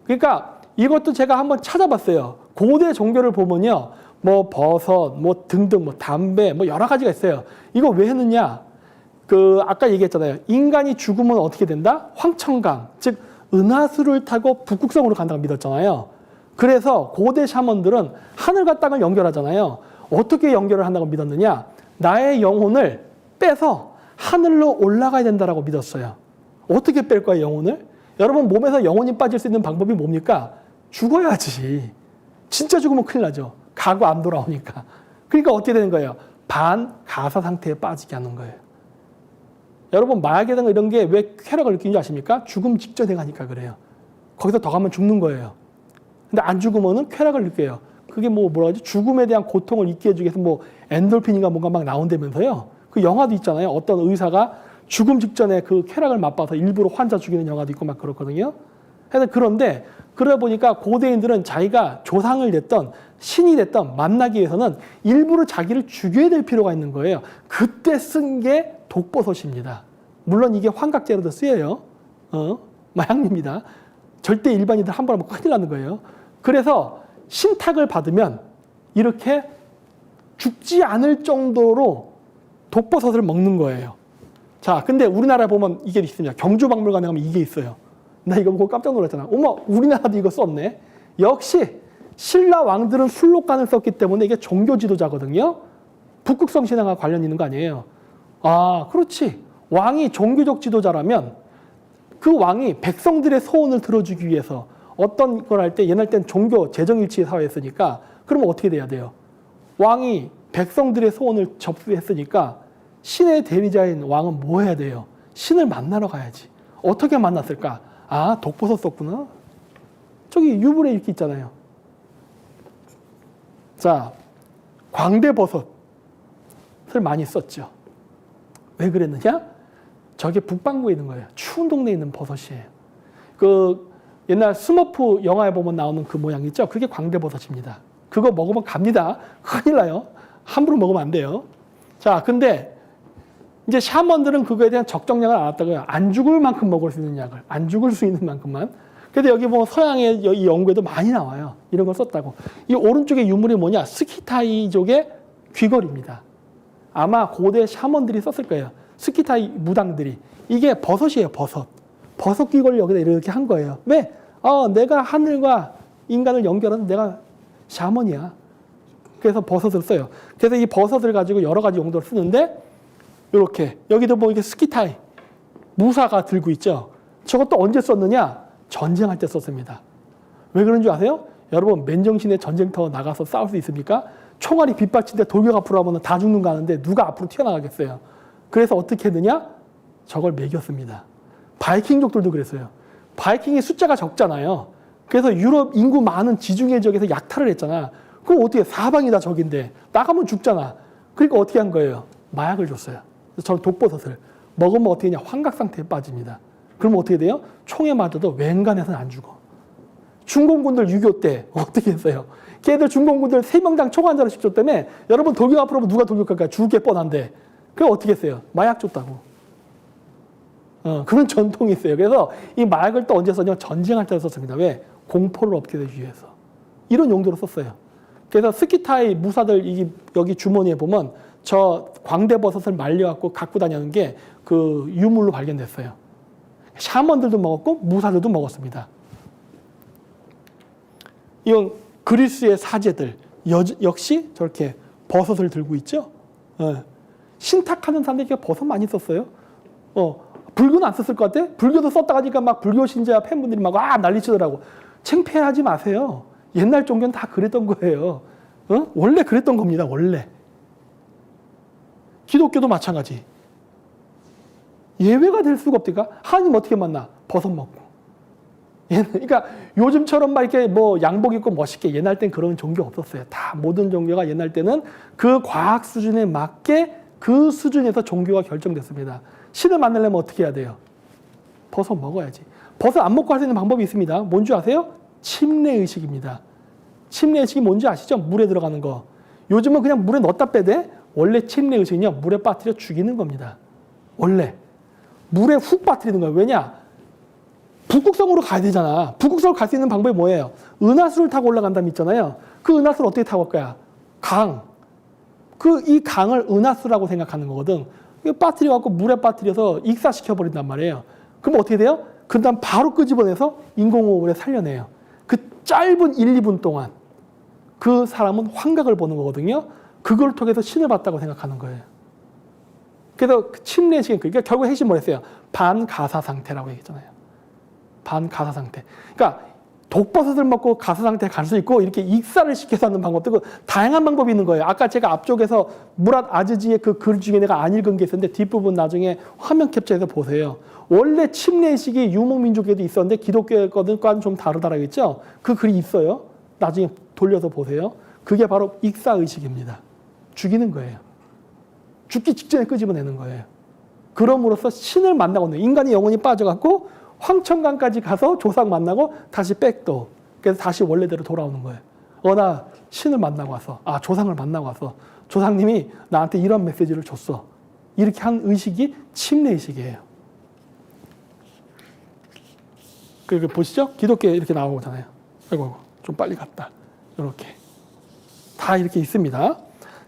그러니까 이것도 제가 한번 찾아봤어요. 고대 종교를 보면요. 뭐 버섯, 뭐 등등, 뭐 담배, 뭐 여러 가지가 있어요. 이거 왜 했느냐? 아까 얘기했잖아요. 인간이 죽으면 어떻게 된다? 황천강, 즉 은하수를 타고 북극성으로 간다고 믿었잖아요. 그래서 고대 샤먼들은 하늘과 땅을 연결하잖아요. 어떻게 연결을 한다고 믿었느냐? 나의 영혼을 빼서 하늘로 올라가야 된다고 믿었어요. 어떻게 뺄 거예요, 영혼을? 여러분 몸에서 영혼이 빠질 수 있는 방법이 뭡니까? 죽어야지. 진짜 죽으면 큰일 나죠. 가고 안 돌아오니까. 그러니까 어떻게 되는 거예요? 반가사 상태에 빠지게 하는 거예요. 여러분 마약이라든가 이런 게 왜 쾌락을 느끼는지 아십니까? 죽음 직전에 가니까 그래요. 거기서 더 가면 죽는 거예요. 근데 안 죽으면은 쾌락을 느껴요. 그게 뭐라 하지? 죽음에 대한 고통을 잊게 해주기 위해서 뭐 엔돌핀인가 뭔가 막 나온다면서요. 그 영화도 있잖아요. 어떤 의사가 죽음 직전에 그 쾌락을 맛봐서 일부러 환자 죽이는 영화도 있고 막 그렇거든요. 그런데 그러다 보니까 고대인들은 자기가 조상을 됐던 신이 됐던 만나기 위해서는 일부러 자기를 죽여야 될 필요가 있는 거예요. 그때 쓴 게 독버섯입니다. 물론 이게 환각제로도 쓰여요. 마약입니다. 절대 일반인들 함부로 하면 큰일 나는 거예요. 그래서 신탁을 받으면 이렇게 죽지 않을 정도로 독버섯을 먹는 거예요. 자, 근데 우리나라에 보면 이게 있습니다. 경주박물관에 가면 이게 있어요. 나 이거 보고 깜짝 놀랐잖아. 어머, 우리나라도 이거 썼네. 역시 신라 왕들은 술록간을 썼기 때문에 이게 종교 지도자거든요. 북극성 신앙과 관련 있는 거 아니에요. 아, 그렇지. 왕이 종교적 지도자라면 그 왕이 백성들의 소원을 들어주기 위해서 어떤 걸 할 때 옛날 땐 종교 재정일치 사회였으니까 그러면 어떻게 돼야 돼요? 왕이 백성들의 소원을 접수했으니까 신의 대리자인 왕은 뭐 해야 돼요? 신을 만나러 가야지. 어떻게 만났을까? 아, 독버섯 썼구나. 저기 유불에 이렇게 있잖아요. 자, 광대버섯. 버섯을 많이 썼죠. 왜 그랬느냐? 저게 북반구에 있는 거예요. 추운 동네에 있는 버섯이에요. 그 옛날 스머프 영화에 보면 나오는 그 모양 있죠? 그게 광대버섯입니다. 그거 먹으면 갑니다. 큰일 나요. 함부로 먹으면 안 돼요. 자, 근데 이제 샤먼들은 그거에 대한 적정량을 알았다고요. 안 죽을 만큼 먹을 수 있는 약을. 안 죽을 수 있는 만큼만. 근데 여기 뭐 서양의 이 연구에도 많이 나와요. 이런 걸 썼다고. 이 오른쪽에 유물이 뭐냐? 스키타이족의 귀걸이입니다. 아마 고대 샤먼들이 썼을 거예요. 스키타이 무당들이. 이게 버섯이에요, 버섯. 버섯 귀걸이 여기다 이렇게 한 거예요. 왜? 내가 하늘과 인간을 연결하는 내가 샤먼이야. 그래서 버섯을 써요. 그래서 이 버섯을 가지고 여러 가지 용도를 쓰는데 이렇게 여기도 뭐 이게 스키타이 무사가 들고 있죠. 저것도 언제 썼느냐? 전쟁할 때 썼습니다. 왜 그런 줄 아세요? 여러분 맨정신에 전쟁터 나가서 싸울 수 있습니까? 총알이 빗발친데 돌격 앞으로 하면 다 죽는 거 아는데 누가 앞으로 튀어나가겠어요? 그래서 어떻게 했느냐? 저걸 매겼습니다. 바이킹족들도 그랬어요. 바이킹이 숫자가 적잖아요. 그래서 유럽 인구 많은 지중해 지역에서 약탈을 했잖아. 그럼 어떻게 사방이 다 적인데 나가면 죽잖아. 그러니까 어떻게 한 거예요? 마약을 줬어요. 저는 독버섯을 먹으면 어떻게 되냐? 환각 상태에 빠집니다. 그러면 어떻게 돼요? 총에 맞아도 웬간해서는 안 죽어. 중공군들 6.25 때 어떻게 했어요? 걔들 중공군들 3명당 총 한 자루씩 줬다며. 여러분 돌격 앞으로 하면 누가 돌격할까요? 죽을 게 뻔한데. 그럼 어떻게 했어요? 마약 줬다고. 그런 전통이 있어요. 그래서 이 마약을 또 언제 썼냐? 전쟁할 때 썼습니다. 왜? 공포를 없애기 위해서. 이런 용도로 썼어요. 그래서 스키타이 무사들 여기 주머니에 보면 저 광대버섯을 말려갖고 갖고 다니는 게 그 유물로 발견됐어요. 샤먼들도 먹었고 무사들도 먹었습니다. 이건 그리스의 사제들 역시 저렇게 버섯을 들고 있죠. 신탁하는 사람들이 버섯 많이 썼어요. 불교는 안 썼을 것 같아? 불교도 썼다 하니까 막 불교 신자 팬분들이 막 난리치더라고. 창피하지 마세요. 옛날 종교는 다 그랬던 거예요. 원래 그랬던 겁니다. 원래. 기독교도 마찬가지. 예외가 될 수가 없다니까. 하나님 어떻게 만나? 버섯 먹고. 그러니까 요즘처럼 막 이렇게 뭐 양복 입고 멋있게 옛날 땐 그런 종교 없었어요. 다 모든 종교가 옛날 때는 그 과학 수준에 맞게 그 수준에서 종교가 결정됐습니다. 신을 만나려면 어떻게 해야 돼요? 버섯 먹어야지. 버섯 안 먹고 할 수 있는 방법이 있습니다. 뭔지 아세요? 침례의식입니다. 침례의식이 뭔지 아시죠? 물에 들어가는 거. 요즘은 그냥 물에 넣었다 빼대. 원래 침례의식은요, 물에 빠뜨려 죽이는 겁니다. 원래. 물에 훅 빠뜨리는 거예요. 왜냐? 북극성으로 가야 되잖아. 북극성으로 갈 수 있는 방법이 뭐예요? 은하수를 타고 올라간다면 있잖아요. 그 은하수를 어떻게 타고 갈 거야? 강. 이 강을 은하수라고 생각하는 거거든. 빠뜨려갖고 물에 빠뜨려서 익사시켜버린단 말이에요. 그럼 어떻게 돼요? 그 다음 바로 끄집어내서 인공호흡을 살려내요. 그 짧은 1, 2분 동안 그 사람은 환각을 보는 거거든요. 그걸 통해서 신을 봤다고 생각하는 거예요. 그래서 침례식, 그러니까 결국 핵심 뭐랬어요? 반가사 상태라고 얘기했잖아요. 반가사 상태. 그러니까 독버섯을 먹고 가사 상태에 갈 수 있고 이렇게 익사를 시켜서 하는 방법도 있고 다양한 방법이 있는 거예요. 아까 제가 앞쪽에서 무랏 아즈지의 그 글 중에 내가 안 읽은 게 있었는데 뒷부분 나중에 화면 캡처해서 보세요. 원래 침례식이 유목민족에도 있었는데 기독교의 것과는 좀 다르다라고 했죠. 그 글이 있어요. 나중에 돌려서 보세요. 그게 바로 익사의식입니다. 죽이는 거예요. 죽기 직전에 끄집어내는 거예요. 그럼으로써 신을 만나고 인간의 영혼이 빠져갖고 황천강까지 가서 조상 만나고 다시 백도. 그래서 다시 원래대로 돌아오는 거예요. 나 신을 만나고 와서, 조상을 만나고 와서 조상님이 나한테 이런 메시지를 줬어. 이렇게 한 의식이 침례의식이에요. 그 보시죠? 기독교에 이렇게 나오잖아요. 아이고, 좀 빨리 갔다. 이렇게. 다 이렇게 있습니다.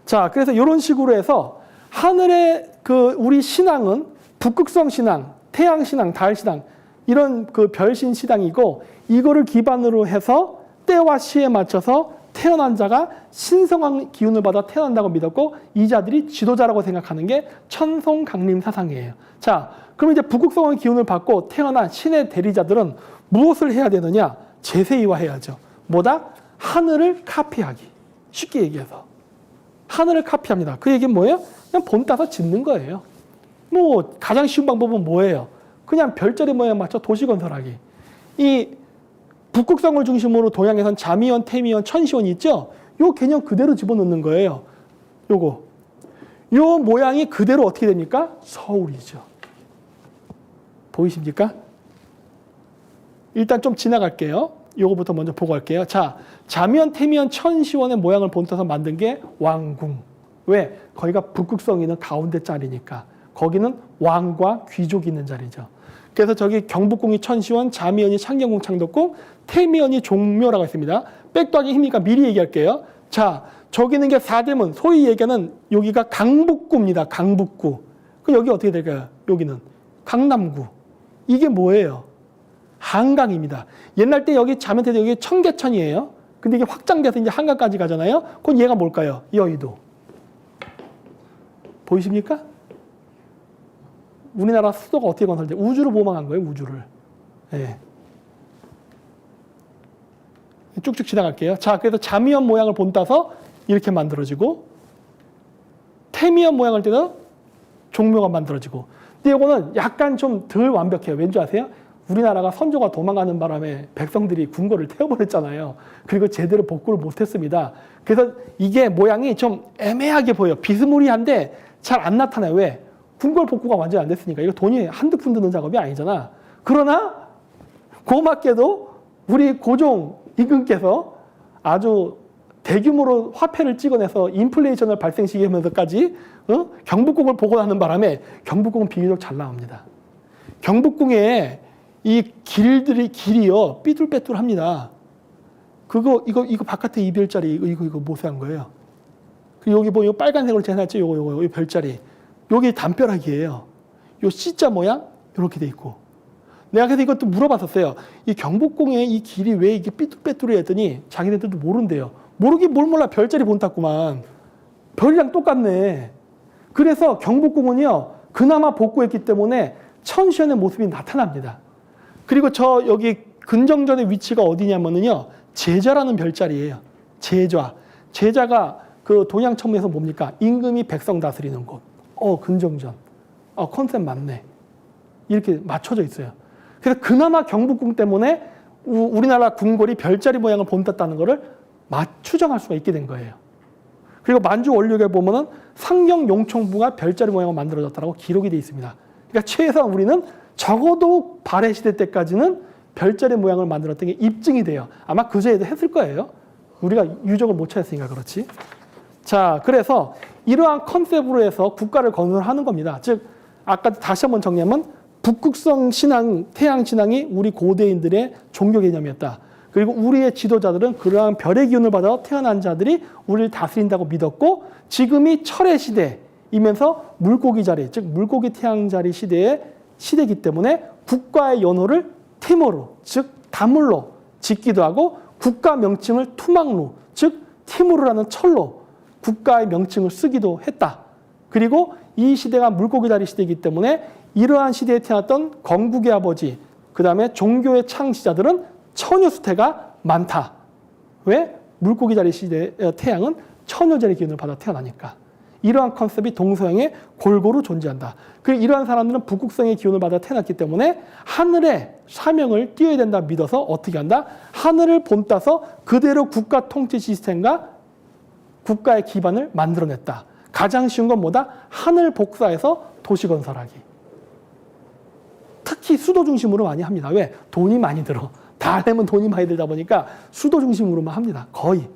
자, 그래서 이런 식으로 해서 하늘의 우리 신앙은 북극성 신앙, 태양 신앙, 달 신앙, 이런 그 별신 신앙이고 이거를 기반으로 해서 때와 시에 맞춰서 태어난 자가 신성한 기운을 받아 태어난다고 믿었고 이 자들이 지도자라고 생각하는 게 천송 강림 사상이에요. 자, 그럼 이제 북극성의 기운을 받고 태어난 신의 대리자들은 무엇을 해야 되느냐? 제세이화해야죠. 뭐다? 하늘을 카피하기. 쉽게 얘기해서. 하늘을 카피합니다. 그 얘기는 뭐예요? 그냥 본 따서 짓는 거예요. 뭐 가장 쉬운 방법은 뭐예요? 그냥 별자리 모양 맞춰 도시 건설하기. 이 북극성을 중심으로 동양에선 자미원, 태미원, 천시원이 있죠? 요 개념 그대로 집어넣는 거예요. 요거. 요 모양이 그대로 어떻게 됩니까? 서울이죠. 보이십니까? 일단 좀 지나갈게요. 요거부터 먼저 보고 갈게요. 자, 자미원, 태미원, 천시원의 모양을 본떠서 만든 게 왕궁. 왜? 거기가 북극성이 있는 가운데 자리니까. 거기는 왕과 귀족이 있는 자리죠. 그래서 저기 경복궁이 천시원, 자미원이 창경궁 창덕궁, 태미원이 종묘라고 있습니다. 백도하기 힘이니까 미리 얘기할게요. 자, 저기 있는 게 사대문, 소위 얘기하는 여기가 강북구입니다. 강북구. 그럼 여기 어떻게 될까요? 여기는 강남구. 이게 뭐예요? 한강입니다. 옛날 때 여기 자면태 여기 청계천이에요. 근데 이게 확장돼서 이제 한강까지 가잖아요. 그럼 얘가 뭘까요? 여의도. 보이십니까? 우리나라 수도가 어떻게 건설돼? 우주를 모방한 거예요, 우주를. 네. 쭉쭉 지나갈게요. 자, 그래서 자미원 모양을 본따서 이렇게 만들어지고, 태미원 모양을 떼서 종묘가 만들어지고. 근데 이거는 약간 좀 덜 완벽해요. 왠지 아세요? 우리나라가 선조가 도망가는 바람에 백성들이 궁궐을 태워버렸잖아요. 그리고 제대로 복구를 못했습니다. 그래서 이게 모양이 좀 애매하게 보여요. 비스무리한데 잘 안 나타나요. 왜? 궁궐 복구가 완전히 안 됐으니까. 이거 돈이 한두 푼 드는 작업이 아니잖아. 그러나 고맙게도 우리 고종 임금께서 아주 대규모로 화폐를 찍어내서 인플레이션을 발생시키면서까지 경복궁을 복원하는 바람에 경복궁은 비교적 잘 나옵니다. 경복궁에 이 길이요 삐뚤빼뚤합니다. 이거 바깥에 이별자리 이거 모세한 거예요. 그리고 여기 보면 빨간색으로 재놨죠. 요거 별자리. 여기 담벼락이에요. 요 C자 모양 이렇게 돼 있고. 내가 그래서 이것도 물어봤었어요. 이 경복궁의 이 길이 왜 이게 삐뚤빼뚤해 했더니 자기네들도 모른대요. 모르긴 뭘 몰라. 별자리 본땄구만. 별이랑 똑같네. 그래서 경복궁은요 그나마 복구했기 때문에 천시원의 모습이 나타납니다. 그리고 저 여기 근정전의 위치가 어디냐면은요 제좌라는 별자리예요. 제좌. 제자가 그 동양천문에서 뭡니까? 임금이 백성 다스리는 곳. 근정전. 컨셉 맞네. 이렇게 맞춰져 있어요. 그래서 그나마 경복궁 때문에 우리나라 궁궐이 별자리 모양을 본땄다는 것을 추정할 수가 있게 된 거예요. 그리고 만주 원력에 보면은 상경 용총부가 별자리 모양을 만들어졌다고 기록이 되어 있습니다. 그러니까 최소한 우리는 적어도 발해 시대 때까지는 별자리 모양을 만들었던 게 입증이 돼요. 아마 그 전에도 했을 거예요. 우리가 유적을 못 찾았으니까 그렇지. 자, 그래서 이러한 컨셉으로 해서 국가를 건설하는 겁니다. 즉, 아까 다시 한번 정리하면 북극성 신앙, 태양 신앙이 우리 고대인들의 종교 개념이었다. 그리고 우리의 지도자들은 그러한 별의 기운을 받아 태어난 자들이 우리를 다스린다고 믿었고, 지금이 철의 시대이면서 물고기 자리, 즉 물고기 태양 자리 시대이기 때문에 국가의 연호를 티모르, 즉 다물로 짓기도 하고 국가 명칭을 투망루, 즉 티무르라는 철로 국가의 명칭을 쓰기도 했다. 그리고 이 시대가 물고기 자리 시대이기 때문에 이러한 시대에 태어났던 건국의 아버지, 그 다음에 종교의 창시자들은 처녀 수태가 많다. 왜? 물고기 자리 시대의 태양은 처녀 자리 기운을 받아 태어나니까. 이러한 컨셉이 동서양에 골고루 존재한다. 그리고 이러한 사람들은 북극성의 기운을 받아 태어났기 때문에 하늘의 사명을 띄어야 된다 믿어서 어떻게 한다? 하늘을 본따서 그대로 국가 통치 시스템과 국가의 기반을 만들어냈다. 가장 쉬운 건 뭐다? 하늘 복사해서 도시 건설하기. 특히 수도 중심으로 많이 합니다. 왜? 돈이 많이 들어. 다 하려면 돈이 많이 들다 보니까 수도 중심으로만 합니다. 거의.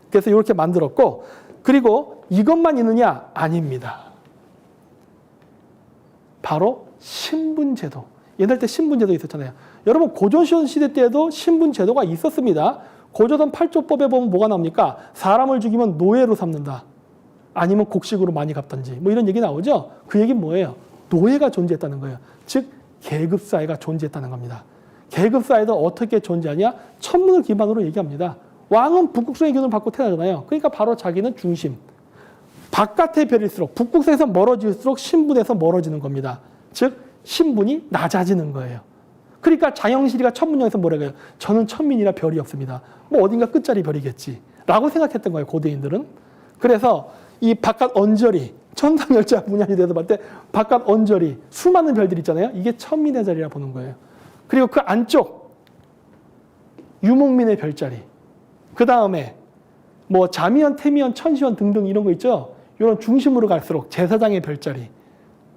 그래서 이렇게 만들었고, 그리고 이것만 있느냐? 아닙니다. 바로 신분제도. 옛날 때 신분제도 있었잖아요. 여러분 고조선 시대 때에도 신분제도가 있었습니다. 고조선 8조법에 보면 뭐가 나옵니까? 사람을 죽이면 노예로 삼는다. 아니면 곡식으로 많이 갚던지 뭐 이런 얘기 나오죠. 그 얘기는 뭐예요? 노예가 존재했다는 거예요. 즉 계급사회가 존재했다는 겁니다. 계급사회도 어떻게 존재하냐? 천문을 기반으로 얘기합니다. 왕은 북극성의 기운을 받고 태어나잖아요. 그러니까 바로 자기는 중심. 바깥의 별일수록 북극성에서 멀어질수록 신분에서 멀어지는 겁니다. 즉 신분이 낮아지는 거예요. 그러니까 자영실이가 천문영에서 뭐라고 해요? 저는 천민이라 별이 없습니다. 뭐 어딘가 끝자리 별이겠지 라고 생각했던 거예요. 고대인들은. 그래서 이 바깥 언저리, 천상열차 분야에 대해서 봤을 때 바깥 언저리, 수많은 별들 있잖아요. 이게 천민의 자리라 보는 거예요. 그리고 그 안쪽 유목민의 별자리, 그 다음에 뭐 자미원, 태미원, 천시원 등등 이런 거 있죠. 이런 중심으로 갈수록 제사장의 별자리,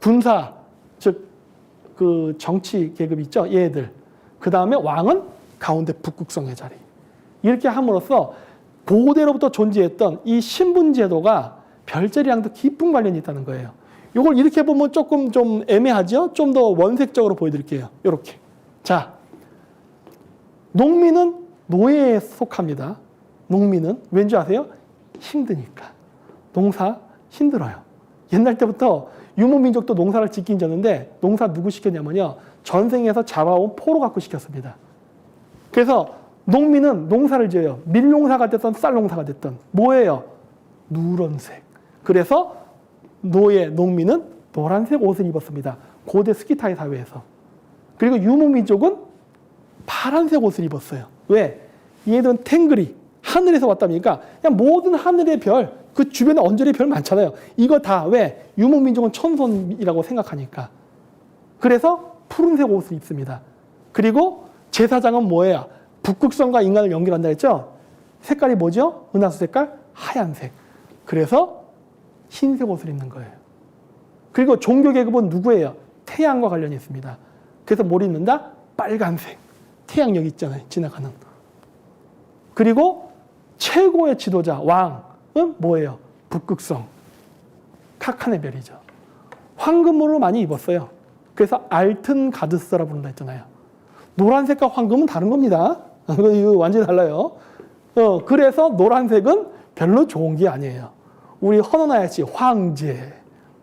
군사, 즉 그 정치 계급 있죠, 얘들. 그 다음에 왕은 가운데 북극성의 자리. 이렇게 함으로써 고대로부터 존재했던 이 신분제도가 별자리랑도 깊은 관련이 있다는 거예요. 이걸 이렇게 보면 조금 좀 애매하죠? 좀 더 원색적으로 보여드릴게요. 이렇게. 자, 농민은 노예에 속합니다. 농민은 왠지 아세요? 힘드니까. 농사 힘들어요. 옛날 때부터 유목민족도 농사를 짓긴 졌는데 농사 누구 시켰냐면요. 전생에서 잡아온 포로 갖고 시켰습니다. 그래서 농민은 농사를 지어요. 밀농사가 됐든 쌀농사가 됐든. 뭐예요? 누런색. 그래서 농민은 노란색 옷을 입었습니다. 고대 스키타이 사회에서. 그리고 유목민족은 파란색 옷을 입었어요. 왜? 얘들은 탱글이 하늘에서 왔다 보니까 그냥 모든 하늘의 별, 그 주변에 언저리의 별 많잖아요. 이거 다 왜? 유목민족은 천손이라고 생각하니까. 그래서 푸른색 옷을 입습니다. 그리고 제사장은 뭐예요? 북극성과 인간을 연결한다 했죠? 색깔이 뭐죠? 은하수 색깔? 하얀색. 그래서 흰색 옷을 입는 거예요. 그리고 종교 계급은 누구예요? 태양과 관련이 있습니다. 그래서 뭘 입는다? 빨간색. 태양 여기 있잖아요. 지나가는. 그리고 최고의 지도자, 왕은 뭐예요? 북극성. 카칸의 별이죠. 황금으로 많이 입었어요. 그래서 알튼 가드스라 부른다 했잖아요. 노란색과 황금은 다른 겁니다. 이거 완전히 달라요. 그래서 노란색은 별로 좋은 게 아니에요. 우리 헌원하야 씨 황제,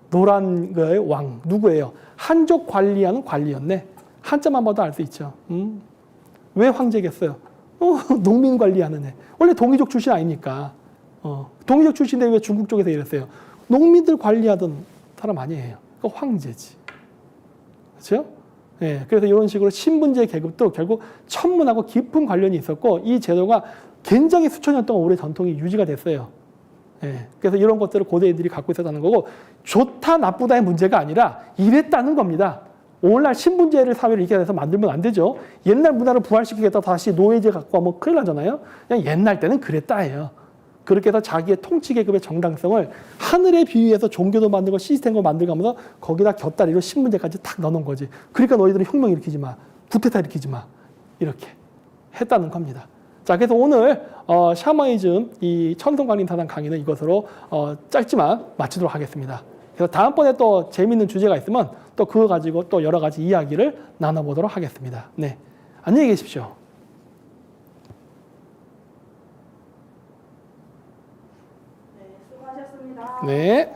노란 거의 왕 누구예요? 한족 관리하는 관리였네. 한자만 봐도 알 수 있죠. 왜 황제겠어요? 농민 관리하는 애. 원래 동이족 출신 아닙니까? 동이족 출신인데 왜 중국 쪽에서 이랬어요? 농민들 관리하던 사람 아니에요. 그러니까 황제지. 그렇죠? 예, 그래서 이런 식으로 신분제 계급도 결국 천문하고 깊은 관련이 있었고 이 제도가 굉장히 수천 년 동안 오래 전통이 유지가 됐어요. 예, 그래서 이런 것들을 고대인들이 갖고 있었다는 거고 좋다 나쁘다의 문제가 아니라 이랬다는 겁니다. 오늘날 신분제를 사회를 이렇게 해서 만들면 안 되죠. 옛날 문화를 부활시키겠다 다시 노예제 갖고 하면 큰일 나잖아요. 그냥 옛날 때는 그랬다예요. 그렇게 해서 자기의 통치 계급의 정당성을 하늘에 비유해서 종교도 만들고 시스템도 만들면서 거기다 곁다리로 신분제까지 탁 넣어놓은 거지. 그러니까 너희들은 혁명 일으키지 마. 쿠데타 일으키지 마. 이렇게 했다는 겁니다. 자, 그래서 오늘 샤머니즘 이 천성관림사상 강의는 이것으로 짧지만 마치도록 하겠습니다. 그래서 다음번에 또 재미있는 주제가 있으면 또 그거 가지고 또 여러 가지 이야기를 나눠보도록 하겠습니다. 네, 안녕히 계십시오. 네, 수고하셨습니다. 네.